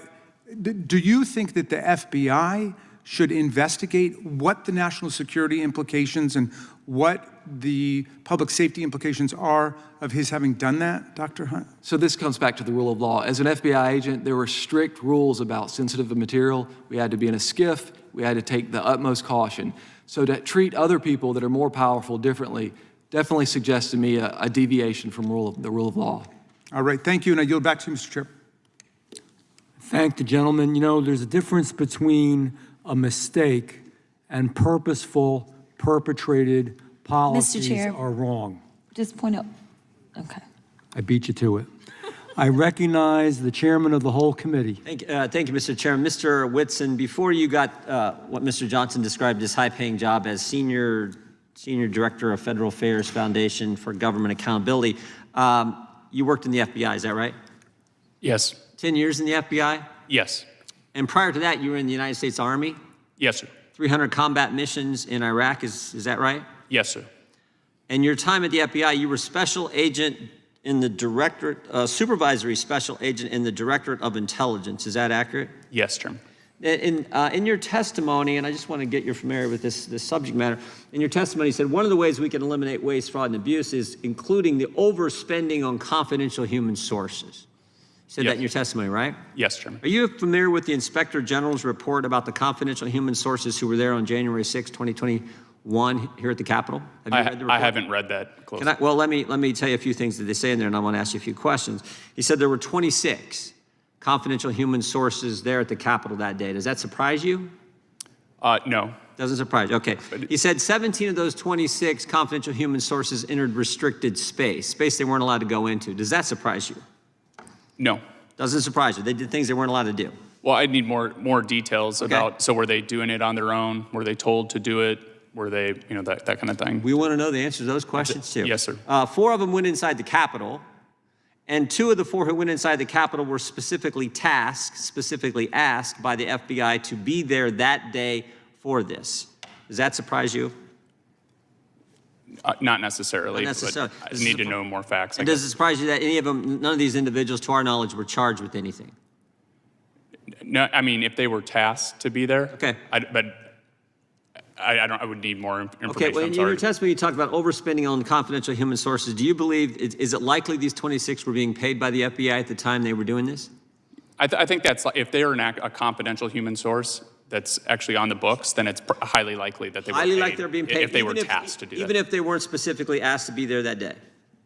D: do you think that the FBI should investigate what the national security implications and what the public safety implications are of his having done that, Dr. Hunt?
H: So this comes back to the rule of law. As an FBI agent, there were strict rules about sensitive material. We had to be in a skiff. We had to take the utmost caution. So to treat other people that are more powerful differently definitely suggests to me a deviation from the rule of law.
D: All right, thank you, and I yield back to you, Mr. Chair.
A: Thank the gentleman. You know, there's a difference between a mistake and purposeful, perpetrated policies
B: Chair.
A: are wrong.
B: Just point out, okay.
A: I beat you to it. I recognize the chairman of the whole committee.
C: Thank you, Mr. Chairman. Mr. Whitson, before you got what Mr. Johnson described as high-paying job as Senior Director of Federal Affairs Foundation for Government Accountability, you worked in the FBI, is that right?
E: Yes.
C: 10 years in the FBI?
E: Yes.
C: And prior to that, you were in the United States Army?
E: Yes, sir.
C: 300 combat missions in Iraq, is that right?
E: Yes, sir.
C: And your time at the FBI, you were special agent in the directorate, supervisory special agent in the Directorate of Intelligence. Is that accurate?
E: Yes, Chairman.
C: In your testimony, and I just want to get you familiar with this subject matter, in your testimony you said one of the ways we can eliminate waste, fraud, and abuse is including the overspending on confidential human sources. You said that in your testimony, right?
E: Yes, Chairman.
C: Are you familiar with the Inspector General's report about the confidential human sources who were there on January 6, 2021 here at the Capitol? Have you read the report?
E: I haven't read that closely.
C: Well, let me tell you a few things that they say in there, and I want to ask you a few questions. He said there were 26 confidential human sources there at the Capitol that day. Does that surprise you?
E: No.
C: Doesn't surprise you. Okay. He said 17 of those 26 confidential human sources entered restricted space they weren't allowed to go into. Does that surprise you?
E: No.
C: Doesn't surprise you. They did things they weren't allowed to do.
E: Well, I'd need more details about, so were they doing it on their own? Were they told to do it? Were they, that kind of thing?
C: We want to know the answers to those questions too.
E: Yes, sir.
C: 4 of them went inside the Capitol, and 2 of the 4 who went inside the Capitol were specifically asked by the FBI to be there that day for this. Does that surprise you?
E: Not necessarily.
C: Not necessarily.
E: But I need to know more facts.
C: And does it surprise you that any of them, none of these individuals, to our knowledge, were charged with anything?
E: No, I mean, if they were tasked to be there.
C: Okay.
E: I would need more information.
C: Okay, well,
E: I'm
C: in
E: sorry.
C: your testimony, you talked about overspending on confidential human sources. Do you believe, is it likely these 26 were being paid by the FBI at the time they were doing this?
E: I think that's, if they are a confidential human source that's actually on the books, then it's highly likely that they were
C: Highly
E: paid.
C: likely they're being paid.
E: If they were tasked to do that.
C: Even if they weren't specifically asked to be there that day?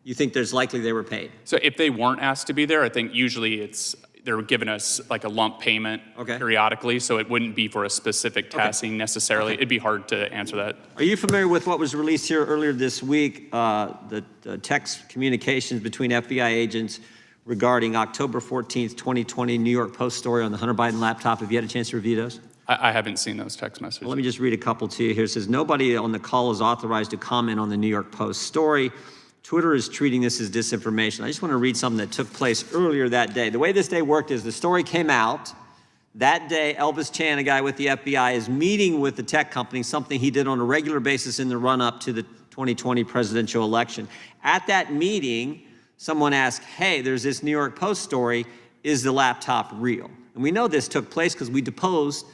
C: You think there's likely they were paid?
E: So if they weren't asked to be there, I think usually they're giving us like a lump payment periodically, so it wouldn't be for a specific tasking necessarily. It'd be hard to answer that.
C: Are you familiar with what was released here earlier this week, the text communications between FBI agents regarding October 14th, 2020 New York Post story on the Hunter Biden laptop? Have you had a chance to review those?
E: I haven't seen those text messages.
C: Well, let me just read a couple to you here. It says, nobody on the call is authorized to comment on the New York Post story. Twitter is treating this as disinformation. I just want to read something that took place earlier that day. The way this day worked is the story came out. That day, Elvis Chan, a guy with the FBI, is meeting with the tech company, something he did on a regular basis in the run-up to the 2020 presidential election. At that meeting, someone asked, hey, there's this New York Post story. Is the laptop real? And we know this took place because we deposed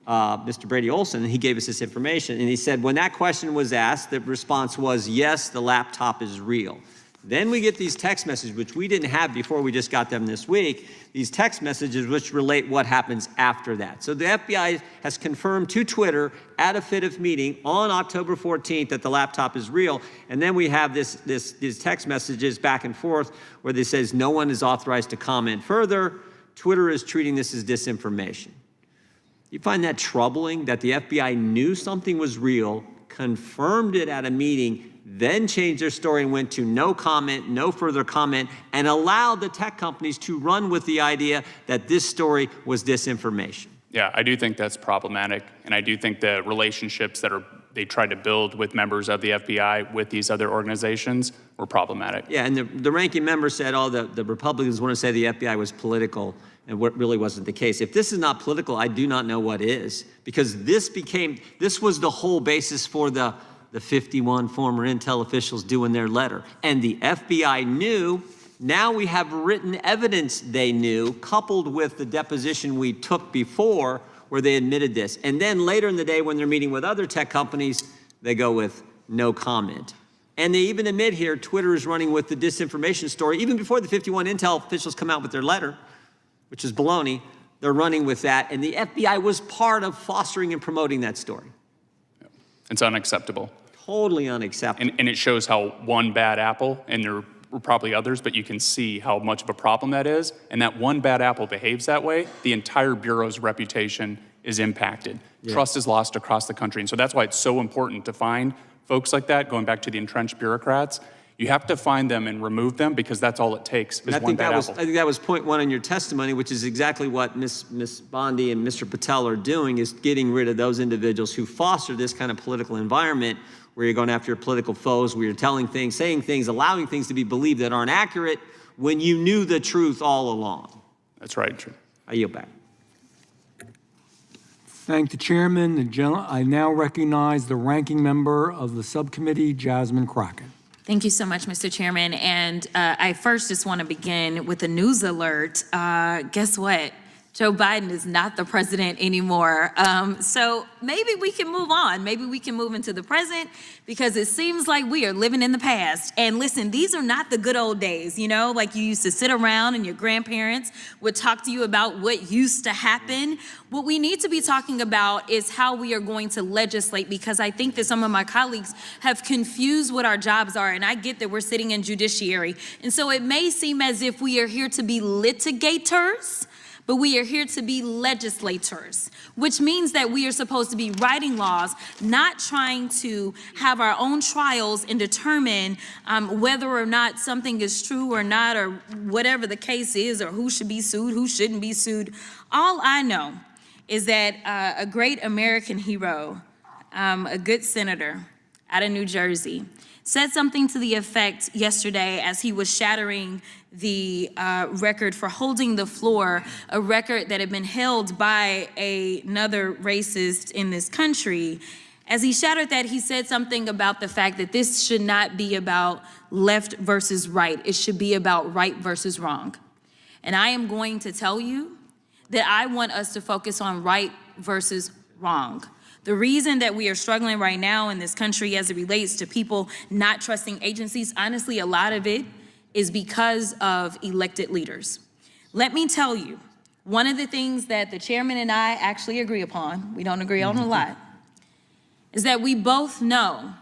C: Mr. Brady Olson, and he gave us this information. And he said, when that question was asked, the response was, yes, the laptop is real. Then we get these text messages, which we didn't have before, we just got them this week, these text messages which relate what happens after that. So the FBI has confirmed to Twitter at a FITF meeting on October 14th that the laptop is real. And then we have these text messages back and forth where they says no one is authorized to comment further. Twitter is treating this as disinformation. You find that troubling that the FBI knew something was real confirmed it at a meeting, then changed their story and went to no comment, no further comment, and allowed the tech companies to run with the idea that this story was disinformation.
E: Yeah, I do think that's problematic, and I do think the relationships that they tried to build with members of the FBI with these other organizations were problematic.
C: Yeah, and the ranking member said, oh, the Republicans want to say the FBI was political, and what really wasn't the case. If this is not political, I do not know what is, because this was the whole basis for the 51 former intel officials doing their letter. And the FBI knew. Now we have written evidence they knew, coupled with the deposition we took before where they admitted this. And then later in the day when they're meeting with other tech companies, they go with no comment. And they even admit here Twitter is running with the disinformation story. Even before the 51 intel officials come out with their letter, which is baloney, they're running with that. And the FBI was part of fostering and promoting that story.
E: It's unacceptable.
C: Totally unacceptable.
E: And it shows how one bad apple, and there were probably others, but you can see how much of a problem that is. And that one bad apple behaves that way, the entire Bureau's reputation is impacted. Yeah. Trust is lost across the country. And so that's why it's so important to find folks like that, going back to the entrenched bureaucrats. You have to find them and remove them, because that's all it takes is one bad apple.
C: I think that was point one in your testimony, which is exactly what Ms. Bondi and Mr. Patel are doing, is getting rid of those individuals who foster this kind of political environment where you're going after your political foes, where you're telling things, saying things, allowing things to be believed that aren't accurate when you knew the truth all along.
E: That's right.
C: I yield back.
A: Thank the chairman. I now recognize the ranking member of the subcommittee, Jasmine Crockett.
B: Thank you so much, Mr. Chairman. And I first just want to begin with a news alert. Guess what? Joe Biden is not the president anymore. So maybe we can move on. Maybe we can move into the present, because it seems like we are living in the past. And listen, these are not the good old days, you know, like you used to sit around and your grandparents would talk to you about what used to happen. What we need to be talking about is how we are going to legislate, because I think that some of my colleagues have confused what our jobs are. And I get that we're sitting in Judiciary. And so it may seem as if we are here to be litigators, but we are here to be legislators, which means that we are supposed to be writing laws, not trying to have our own trials and determine whether or not something is true or not, or whatever the case is, or who should be sued, who shouldn't be sued. All I know is that a great American hero, a good senator out of New Jersey, said something to the effect yesterday as he was shattering the record for holding the floor, a record that had been held by another racist in this country. As he shattered that, he said something about the fact that this should not be about left versus right. It should be about right versus wrong. And I am going to tell you that I want us to focus on right versus wrong. The reason that we are struggling right now in this country as it relates to people not trusting agencies, honestly, a lot of it is because of elected leaders. Let me tell you, one of the things that the chairman and I actually agree upon, we don't agree on a lot, is that we both know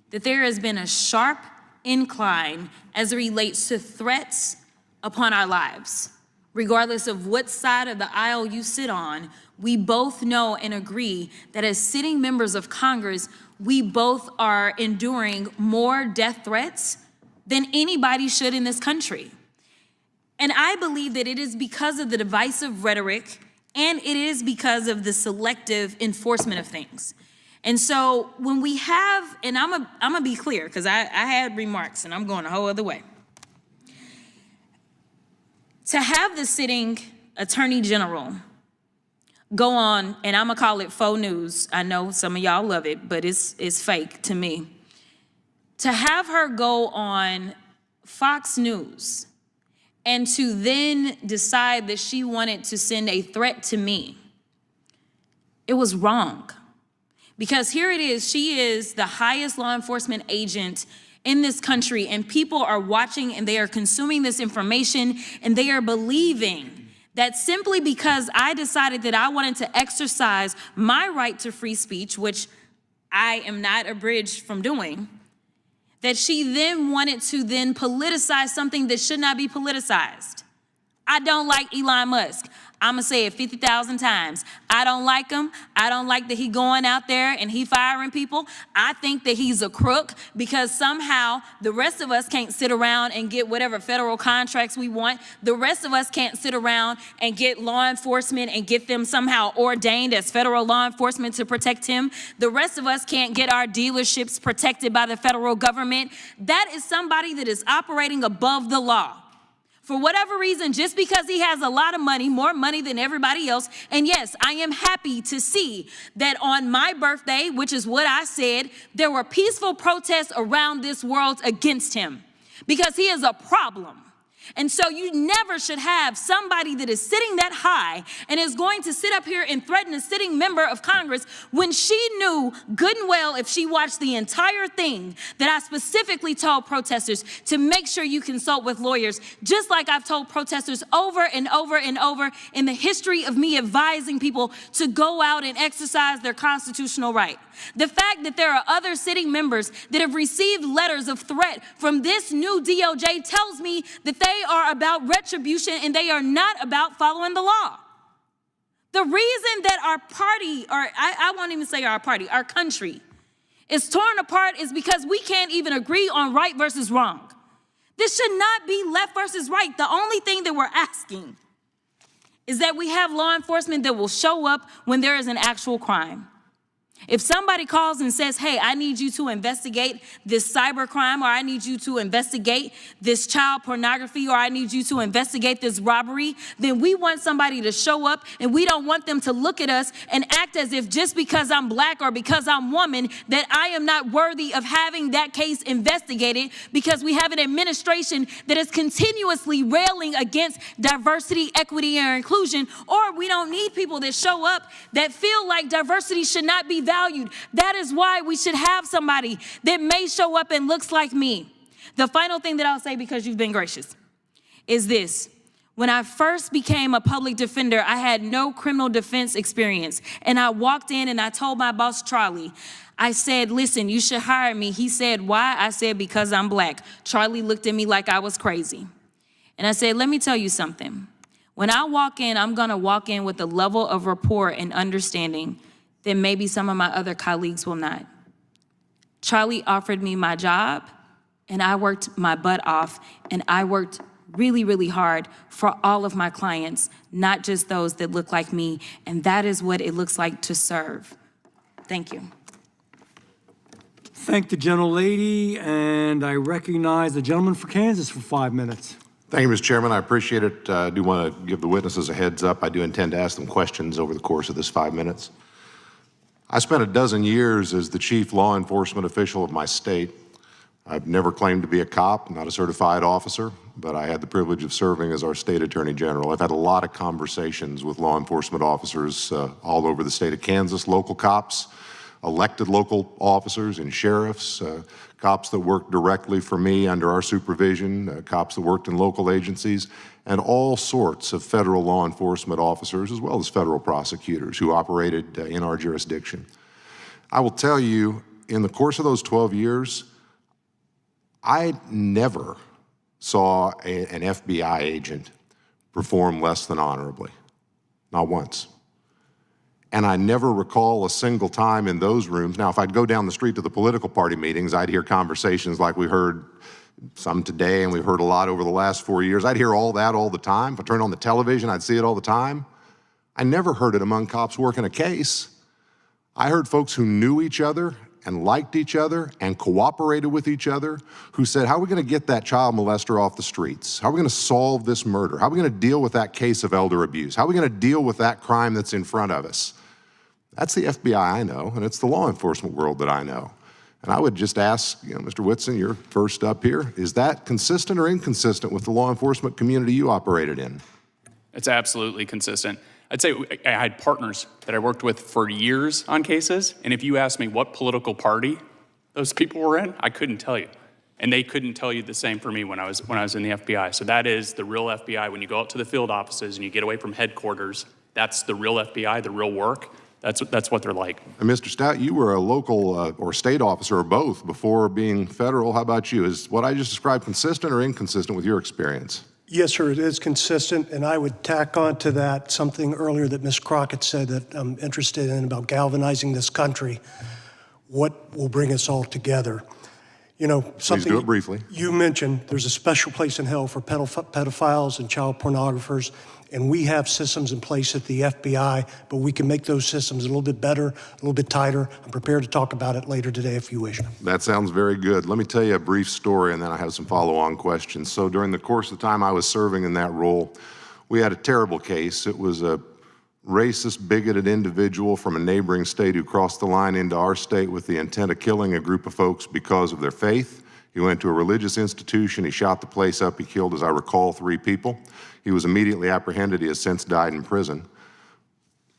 B: that there has been a sharp incline as it relates to threats upon our lives. Regardless of what side of the aisle you sit on, we both know and agree that as sitting members of Congress, we both are enduring more death threats than anybody should in this country. And I believe that it is because of the divisive rhetoric, and it is because of the selective enforcement of things. And so when we have, and I'm gonna be clear, because I had remarks and I'm going a whole other way. To have the sitting Attorney General go on, and I'm gonna call it faux news. I know some of y'all love it, but it's fake to me. To have her go on Fox News and to then decide that she wanted to send a threat to me, it was wrong. Because here it is, she is the highest law enforcement agent in this country, and people are watching and they are consuming this information, and they are believing that simply because I decided that I wanted to exercise my right to free speech, which I am not abridged from doing, that she then wanted to then politicize something that should not be politicized. I don't like Elon Musk. I'm going to say it 50,000 times. I don't like him. I don't like that he going out there and he firing people. I think that he's a crook because somehow the rest of us can't sit around and get whatever federal contracts we want. The rest of us can't sit around and get law enforcement and get them somehow ordained as federal law enforcement to protect him. The rest of us can't get our dealerships protected by the federal government. That is somebody that is operating above the law. For whatever reason, just because he has a lot of money, more money than everybody else. And yes, I am happy to see that on my birthday, which is what I said, there were peaceful protests around this world against him because he is a problem. And so you never should have somebody that is sitting that high and is going to sit up here and threaten a sitting member of Congress when she knew good and well, if she watched the entire thing, that I specifically told protesters to make sure you consult with lawyers, just like I've told protesters over and over and over in the history of me advising people to go out and exercise their constitutional right. The fact that there are other sitting members that have received letters of threat from this new DOJ tells me that they are about retribution and they are not about following the law. The reason that our party, or I won't even say our party, our country is torn apart is because we can't even agree on right versus wrong. This should not be left versus right. The only thing that we're asking is that we have law enforcement that will show up when there is an actual crime. If somebody calls and says, hey, I need you to investigate this cyber crime, or I need you to investigate this child pornography, or I need you to investigate this robbery, then we want somebody to show up, and we don't want them to look at us and act as if just because I'm black or because I'm woman that I am not worthy of having that case investigated, because we have an administration that is continuously railing against diversity, equity, and inclusion, or we don't need people that show up that feel like diversity should not be valued. That is why we should have somebody that may show up and looks like me. The final thing that I'll say, because you've been gracious, is this. When I first became a public defender, I had no criminal defense experience. And I walked in and I told my boss, Charlie, I said, listen, you should hire me. He said, why? I said, because I'm black. Charlie looked at me like I was crazy. And I said, let me tell you something. When I walk in, I'm going to walk in with a level of rapport and understanding that maybe some of my other colleagues will not. Charlie offered me my job, and I worked my butt off, and I worked really, really hard for all of my clients, not just those that look like me, and that is what it looks like to serve. Thank you.
A: Thank the gentlelady, and I recognize the gentleman for Kansas for 5 minutes.
L: Thank you, Mr. Chairman. I appreciate it. I do want to give the witnesses a heads up. I do intend to ask them questions over the course of this 5 minutes. I spent a dozen years as the chief law enforcement official of my state. I've never claimed to be a cop, not a certified officer, but I had the privilege of serving as our state attorney general. I've had a lot of conversations with law enforcement officers all over the state of Kansas, local cops, elected local officers and sheriffs, cops that worked directly for me under our supervision, cops that worked in local agencies, and all sorts of federal law enforcement officers, as well as federal prosecutors who operated in our jurisdiction. I will tell you, in the course of those 12 years, I never saw an FBI agent perform less than honorably, not once. And I never recall a single time in those rooms. Now, if I'd go down the street to the political party meetings, I'd hear conversations like we heard some today, and we've heard a lot over the last 4 years. I'd hear all that all the time. If I turned on the television, I'd see it all the time. I never heard it among cops working a case. I heard folks who knew each other and liked each other and cooperated with each other, who said, how are we going to get that child molester off the streets? How are we going to solve this murder? How are we going to deal with that case of elder abuse? How are we going to deal with that crime that's in front of us? That's the FBI I know, and it's the law enforcement world that I know. And I would just ask, Mr. Whitson, you're first up here, is that consistent or inconsistent with the law enforcement community you operated in?
E: It's absolutely consistent. I'd say I had partners that I worked with for years on cases, and if you asked me what political party those people were in, I couldn't tell you. And they couldn't tell you the same for me when I was in the FBI. So that is the real FBI. When you go out to the field offices and you get away from headquarters, that's the real FBI, the real work. That's what they're like.
L: And Mr. Stout, you were a local or state officer or both before being federal. How about you? Is what I just described consistent or inconsistent with your experience?
F: Yes, sir, it is consistent, and I would tack on to that something earlier that Ms. Crockett said that I'm interested in about galvanizing this country. What will bring us all together? You know, something
L: do it briefly.
F: you mentioned, there's a special place in hell for pedophiles and child pornographers, and we have systems in place at the FBI, but we can make those systems a little bit better, a little bit tighter. I'm prepared to talk about it later today if you wish.
L: That sounds very good. Let me tell you a brief story, and then I have some follow-on questions. So during the course of the time I was serving in that role, we had a terrible case. It was a racist, bigoted individual from a neighboring state who crossed the line into our state with the intent of killing a group of folks because of their faith. He went to a religious institution. He shot the place up. He killed, as I recall, 3 people. He was immediately apprehended. He has since died in prison.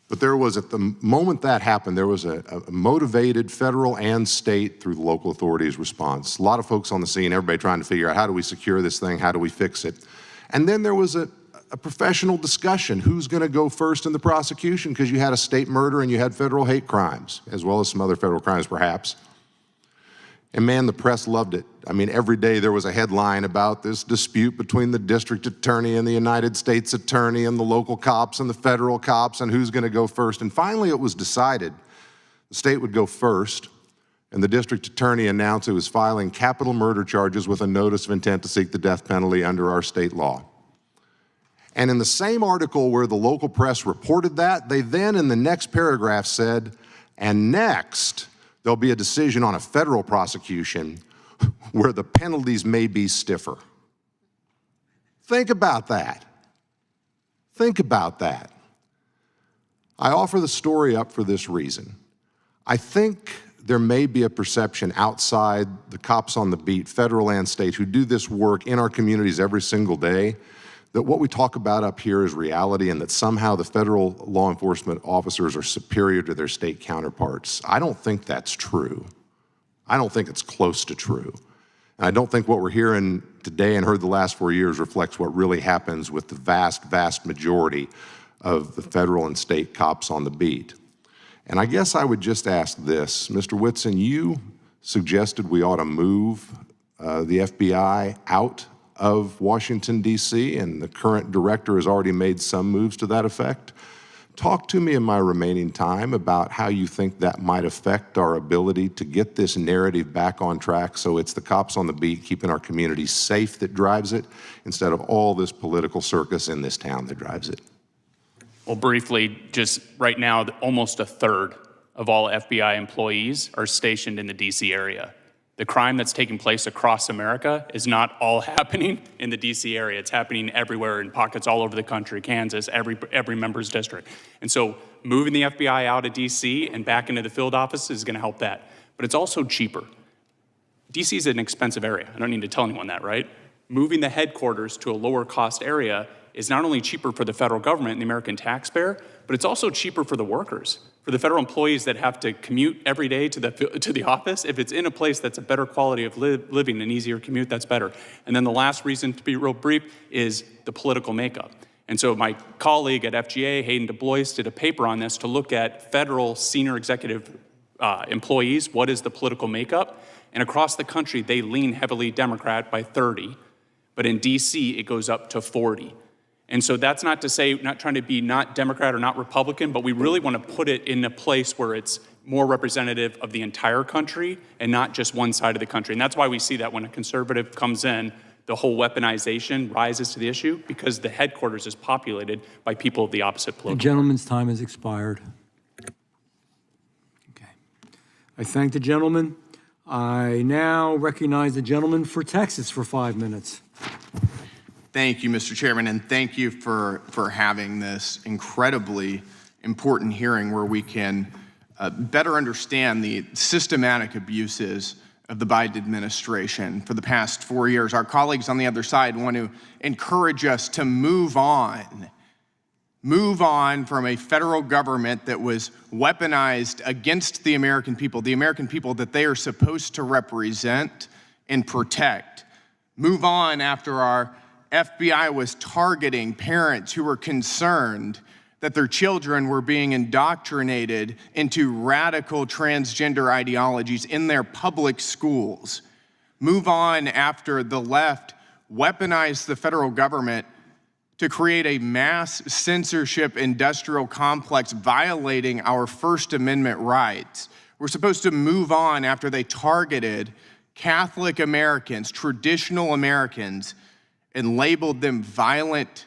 L: But there was, at the moment that happened, there was a motivated federal and state through the local authorities response. A lot of folks on the scene, everybody trying to figure out how do we secure this thing, how do we fix it. And then there was a professional discussion, who's gonna go first in the prosecution, because you had a state murder and you had federal hate crimes, as well as some other federal crimes perhaps. And man, the press loved it. I mean, every day there was a headline about this dispute between the district attorney and the United States attorney and the local cops and the federal cops and who's gonna go first. And finally it was decided the state would go first, and the district attorney announced it was filing capital murder charges with a notice of intent to seek the death penalty under our state law. And in the same article where the local press reported that, they then in the next paragraph said, and next, there'll be a decision on a federal prosecution where the penalties may be stiffer. Think about that. Think about that. I offer the story up for this reason. I think there may be a perception outside the cops on the beat, federal and state, who do this work in our communities every single day, that what we talk about up here is reality and that somehow the federal law enforcement officers are superior to their state counterparts. I don't think that's true. I don't think it's close to true. And I don't think what we're hearing today and heard the last 4 years reflects what really happens with the vast, vast majority of the federal and state cops on the beat. And I guess I would just ask this, Mr. Whitson, you suggested we ought to move the FBI out of Washington, D.C., and the current director has already made some moves to that effect. Talk to me in my remaining time about how you think that might affect our ability to get this narrative back on track so it's the cops on the beat keeping our communities safe that drives it instead of all this political circus in this town that drives it.
E: Well, briefly, just right now, almost a third of all FBI employees are stationed in the DC area. The crime that's taking place across America is not all happening in the DC area. It's happening everywhere in pockets all over the country, Kansas, every member's district. And so moving the FBI out of DC and back into the field office is gonna help that. But it's also cheaper. DC is an expensive area. I don't need to tell anyone that, right? Moving the headquarters to a lower cost area is not only cheaper for the federal government and the American taxpayer, but it's also cheaper for the workers. For the federal employees that have to commute every day to the office, if it's in a place that's a better quality of living, an easier commute, that's better. And then the last reason, to be real brief, is the political makeup. And so my colleague at FGA, Hayden DuBois, did a paper on this to look at federal senior executive employees, what is the political makeup? And across the country, they lean heavily Democrat by 30, but in DC, it goes up to 40. And so that's not to say, not trying to be not Democrat or not Republican, but we really want to put it in a place where it's more representative of the entire country and not just one side of the country. And that's why we see that when a conservative comes in, the whole weaponization rises to the issue because the headquarters is populated by people of the opposite
A: The
E: political.
A: gentleman's time has expired. Okay. I thank the gentleman. I now recognize the gentleman for Texas for 5 minutes.
M: Thank you, Mr. Chairman, and thank you for having this incredibly important hearing where we can better understand the systematic abuses of the Biden administration for the past 4 years. Our colleagues on the other side want to encourage us to move on from a federal government that was weaponized against the American people that they are supposed to represent and protect. Move on after our FBI was targeting parents who were concerned that their children were being indoctrinated into radical transgender ideologies in their public schools. Move on after the left weaponize the federal government to create a mass censorship industrial complex violating our First Amendment rights. We're supposed to move on after they targeted Catholic Americans, traditional Americans, and labeled them violent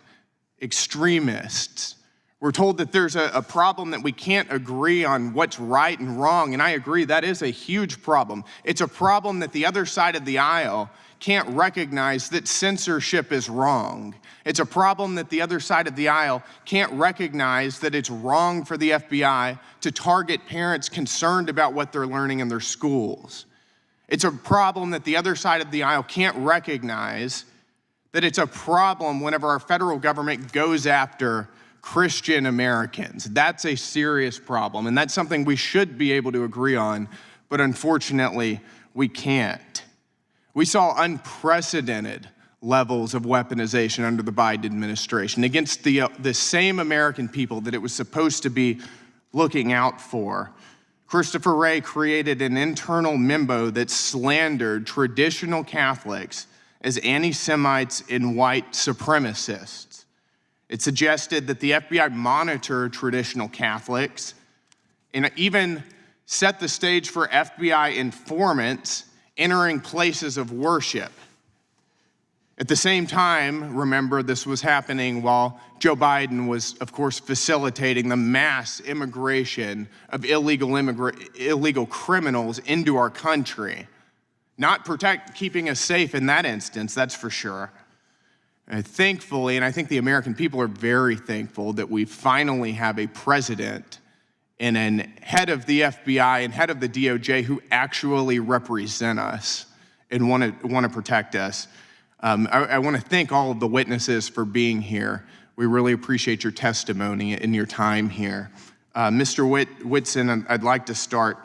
M: extremists. We're told that there's a problem that we can't agree on what's right and wrong, and I agree, that is a huge problem. It's a problem that the other side of the aisle can't recognize that censorship is wrong. It's a problem that the other side of the aisle can't recognize that it's wrong for the FBI to target parents concerned about what they're learning in their schools. It's a problem that the other side of the aisle can't recognize that it's a problem whenever our federal government goes after Christian Americans. That's a serious problem, and that's something we should be able to agree on, but unfortunately, we can't. We saw unprecedented levels of weaponization under the Biden administration against the same American people that it was supposed to be looking out for. Christopher Wray created an internal memo that slandered traditional Catholics as anti-Semites and white supremacists. It suggested that the FBI monitor traditional Catholics and even set the stage for FBI informants entering places of worship. At the same time, remember, this was happening while Joe Biden was, of course, facilitating the mass immigration of illegal criminals into our country. Not keeping us safe in that instance, that's for sure. And thankfully, and I think the American people are very thankful that we finally have a president and a head of the FBI and head of the DOJ who actually represent us and want to protect us. I want to thank all of the witnesses for being here. We really appreciate your testimony and your time here. Mr. Whitson, I'd like to start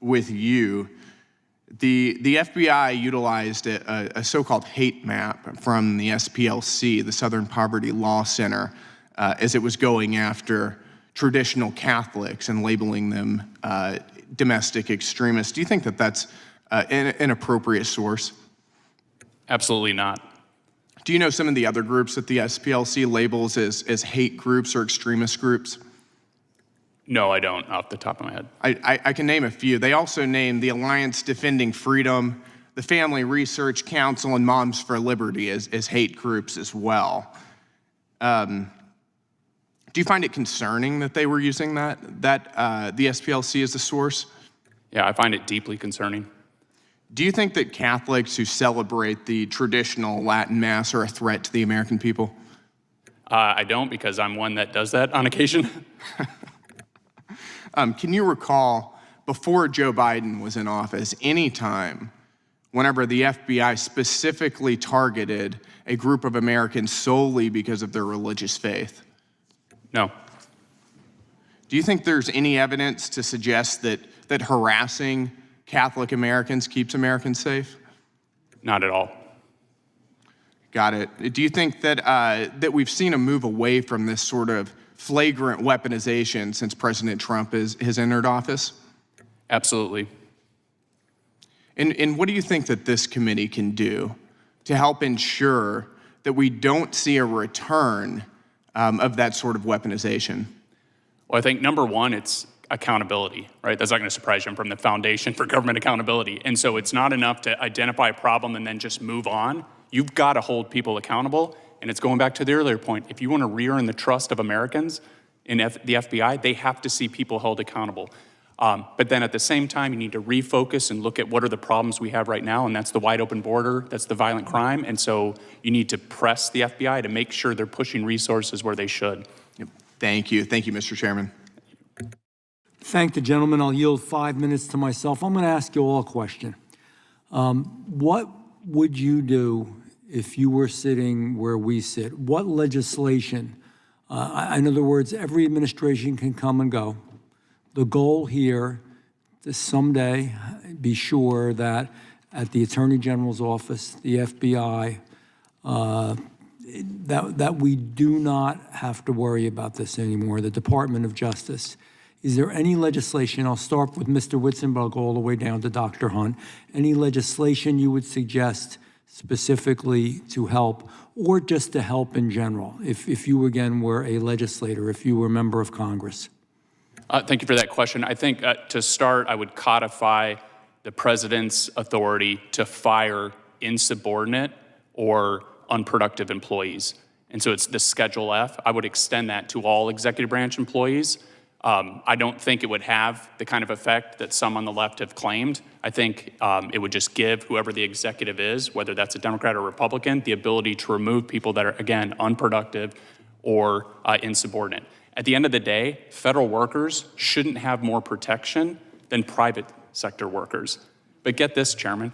M: with you. The FBI utilized a so-called hate map from the SPLC, the Southern Poverty Law Center, as it was going after traditional Catholics and labeling them domestic extremists. Do you think that that's an appropriate source?
E: Absolutely not.
M: Do you know some of the other groups that the SPLC labels as hate groups or extremist groups?
E: No, I don't, off the top of my head.
M: I can name a few. They also name the Alliance Defending Freedom, the Family Research Council, and Moms for Liberty as hate groups as well. Do you find it concerning that they were using the SPLC as a source?
E: Yeah, I find it deeply concerning.
M: Do you think that Catholics who celebrate the traditional Latin Mass are a threat to the American people?
E: I don't, because I'm one that does that on occasion.
M: Can you recall, before Joe Biden was in office, any time whenever the FBI specifically targeted a group of Americans solely because of their religious faith?
E: No.
M: Do you think there's any evidence to suggest that harassing Catholic Americans keeps Americans safe?
E: Not at all.
M: Got it. Do you think that that we've seen a move away from this sort of flagrant weaponization since President Trump has entered office?
E: Absolutely.
M: And what do you think that this committee can do to help ensure that we don't see a return of that sort of weaponization?
E: Well, I think number one, it's accountability, right? That's not going to surprise you. I'm from the Foundation for Government Accountability. And so it's not enough to identify a problem and then just move on. You've got to hold people accountable. And it's going back to the earlier point. If you want to re-earn the trust of Americans in the FBI, they have to see people held accountable. But then at the same time, you need to refocus and look at what are the problems we have right now, and that's the wide open border, that's the violent crime, and so you need to press the FBI to make sure they're pushing resources where they should.
M: Yep. Thank you, Mr. Chairman.
A: Thank the gentleman. I'll yield 5 minutes to myself. I'm going to ask you all a question. What would you do if you were sitting where we sit? What legislation, in other words, every administration can come and go. The goal here is someday be sure that at the Attorney General's office, the FBI, that we do not have to worry about this anymore, the Department of Justice. Is there any legislation, I'll start with Mr. Whitson, but I'll go all the way down to Dr. Hunt, any legislation you would suggest specifically to help, or just to help in general, if you, again, were a legislator, if you were a member of Congress?
E: Thank you for that question. I think to start, I would codify the president's authority to fire insubordinate or unproductive employees. And so it's the Schedule F. I would extend that to all executive branch employees. I don't think it would have the kind of effect that some on the left have claimed. I think it would just give whoever the executive is, whether that's a Democrat or Republican, the ability to remove people that are, again, unproductive or insubordinate. At the end of the day, federal workers shouldn't have more protection than private sector workers. But get this, Chairman,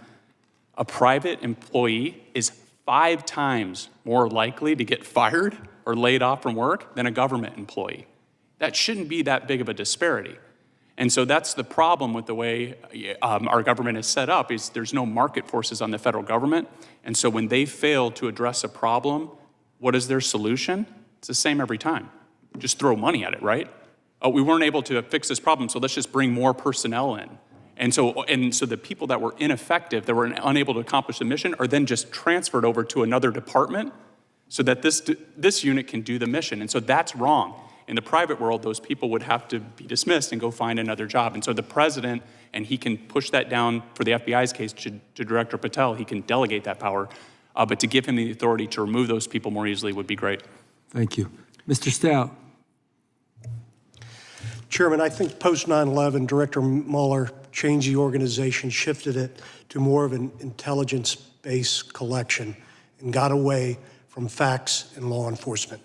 E: a private employee is 5 times more likely to get fired or laid off from work than a government employee. That shouldn't be that big of a disparity. And so that's the problem with the way our government is set up, is there's no market forces on the federal government. And so when they fail to address a problem, what is their solution? It's the same every time. Just throw money at it, right? Oh, we weren't able to fix this problem, so let's just bring more personnel in. And so the people that were ineffective, that were unable to accomplish the mission, are then just transferred over to another department so that this unit can do the mission. And so that's wrong. In the private world, those people would have to be dismissed and go find another job. And so the president, and he can push that down for the FBI's case to Director Patel, he can delegate that power, but to give him the authority to remove those people more easily would be great.
A: Thank you. Mr. Stout.
F: Chairman, I think post 9/11, Director Mueller changed the organization, shifted it to more of an intelligence-based collection, and got away from facts and law enforcement.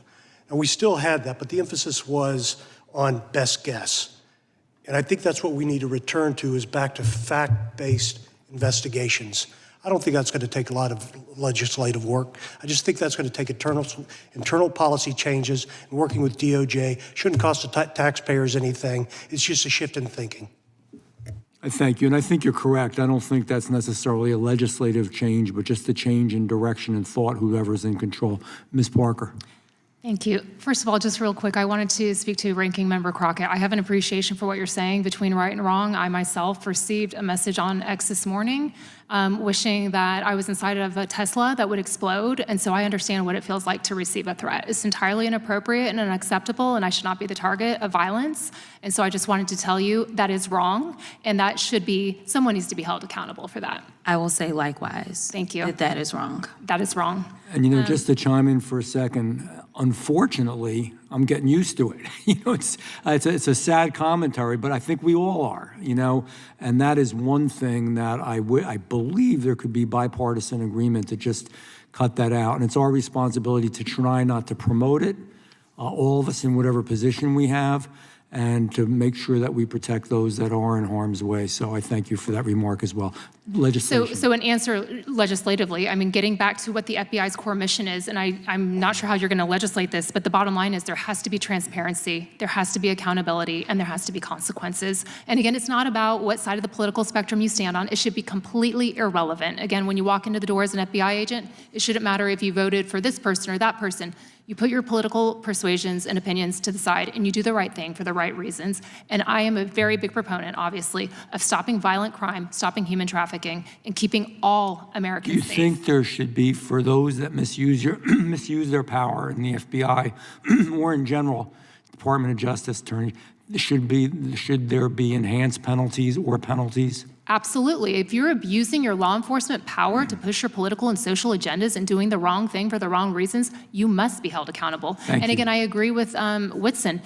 F: And we still had that, but the emphasis was on best guess. And I think that's what we need to return to, is back to fact-based investigations. I don't think that's going to take a lot of legislative work. I just think that's going to take internal policy changes, and working with DOJ. Shouldn't cost the taxpayers anything. It's just a shift in thinking.
A: I thank you, and I think you're correct. I don't think that's necessarily a legislative change, but just a change in direction and thought, whoever's in control. Ms. Parker.
G: Thank you. First of all, just real quick, I wanted to speak to Ranking Member Crockett. I have an appreciation for what you're saying between right and wrong. I myself received a message on X this morning wishing that I was inside of a Tesla that would explode, and so I understand what it feels like to receive a threat. It's entirely inappropriate and unacceptable, and I should not be the target of violence. And so I just wanted to tell you that is wrong, and that should be, someone needs to be held accountable for that.
B: I will say likewise.
G: Thank you.
B: That is wrong.
G: That is wrong.
A: And, you know, just to chime in for a second, unfortunately, I'm getting used to it. You know, it's a sad commentary, but I think we all are, you know, and that is one thing that I believe there could be bipartisan agreement to just cut that out. And it's our responsibility to try not to promote it, all of us in whatever position we have, and to make sure that we protect those that are in harm's way. So I thank you for that remark as well. Legislation.
G: So an answer legislatively, I mean, getting back to what the FBI's core mission is, and I'm not sure how you're going to legislate this, but the bottom line is there has to be transparency, there has to be accountability, and there has to be consequences. And again, it's not about what side of the political spectrum you stand on. It should be completely irrelevant. Again, when you walk into the door as an FBI agent, it shouldn't matter if you voted for this person or that person. You put your political persuasions and opinions to the side, and you do the right thing for the right reasons. And I am a very big proponent, obviously, of stopping violent crime, stopping human trafficking, and keeping all Americans
A: You
G: safe.
A: think there should be, for those that misuse their power in the FBI or in general, Department of Justice, Attorney, should there be enhanced penalties or penalties?
G: Absolutely. If you're abusing your law enforcement power to push your political and social agendas and doing the wrong thing for the wrong reasons, you must be held accountable.
A: Thank
G: and
A: you.
G: again, I agree with Whitson.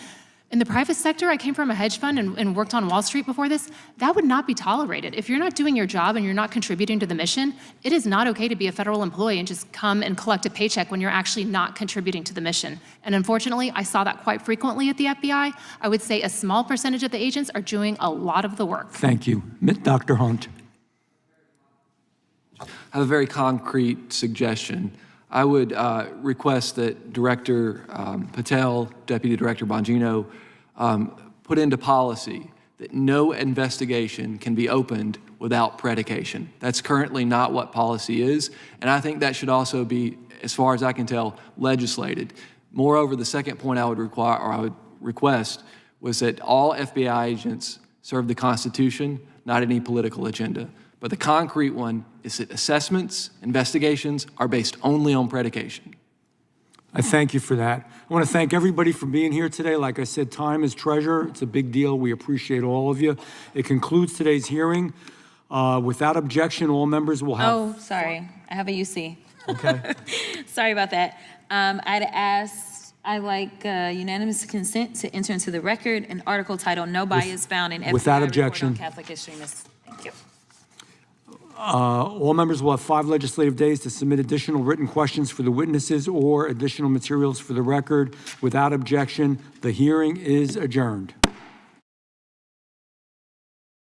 G: In the private sector, I came from a hedge fund and worked on Wall Street before this. That would not be tolerated. If you're not doing your job and you're not contributing to the mission, it is not okay to be a federal employee and just come and collect a paycheck when you're actually not contributing to the mission. And unfortunately, I saw that quite frequently at the FBI. I would say a small percentage of the agents are doing a lot of the work.
A: Thank you. Dr. Hunt.
H: I have a very concrete suggestion. I would request that Director Patel, Deputy Director Bongino, put into policy that no investigation can be opened without predication. That's currently not what policy is, and I think that should also be, as far as I can tell, legislated. Moreover, the second point I would request was that all FBI agents serve the Constitution, not any political agenda. But the concrete one is that assessments, investigations are based only on predication.
A: I thank you for that. I want to thank everybody for being here today. Like I said, time is treasure. It's a big deal. We appreciate all of you. It concludes today's hearing. Without objection, all members will have...
B: Oh, sorry, I have a UC.
A: Okay.
B: Sorry about that. I'd like unanimous consent to enter into the record an article titled "No Bias Found in FBI
A: without
B: Report
A: objection.
B: on Catholic Extremists." Thank you.
A: All members will have 5 legislative days to submit additional written questions for the witnesses or additional materials for the record. Without objection, the hearing is adjourned.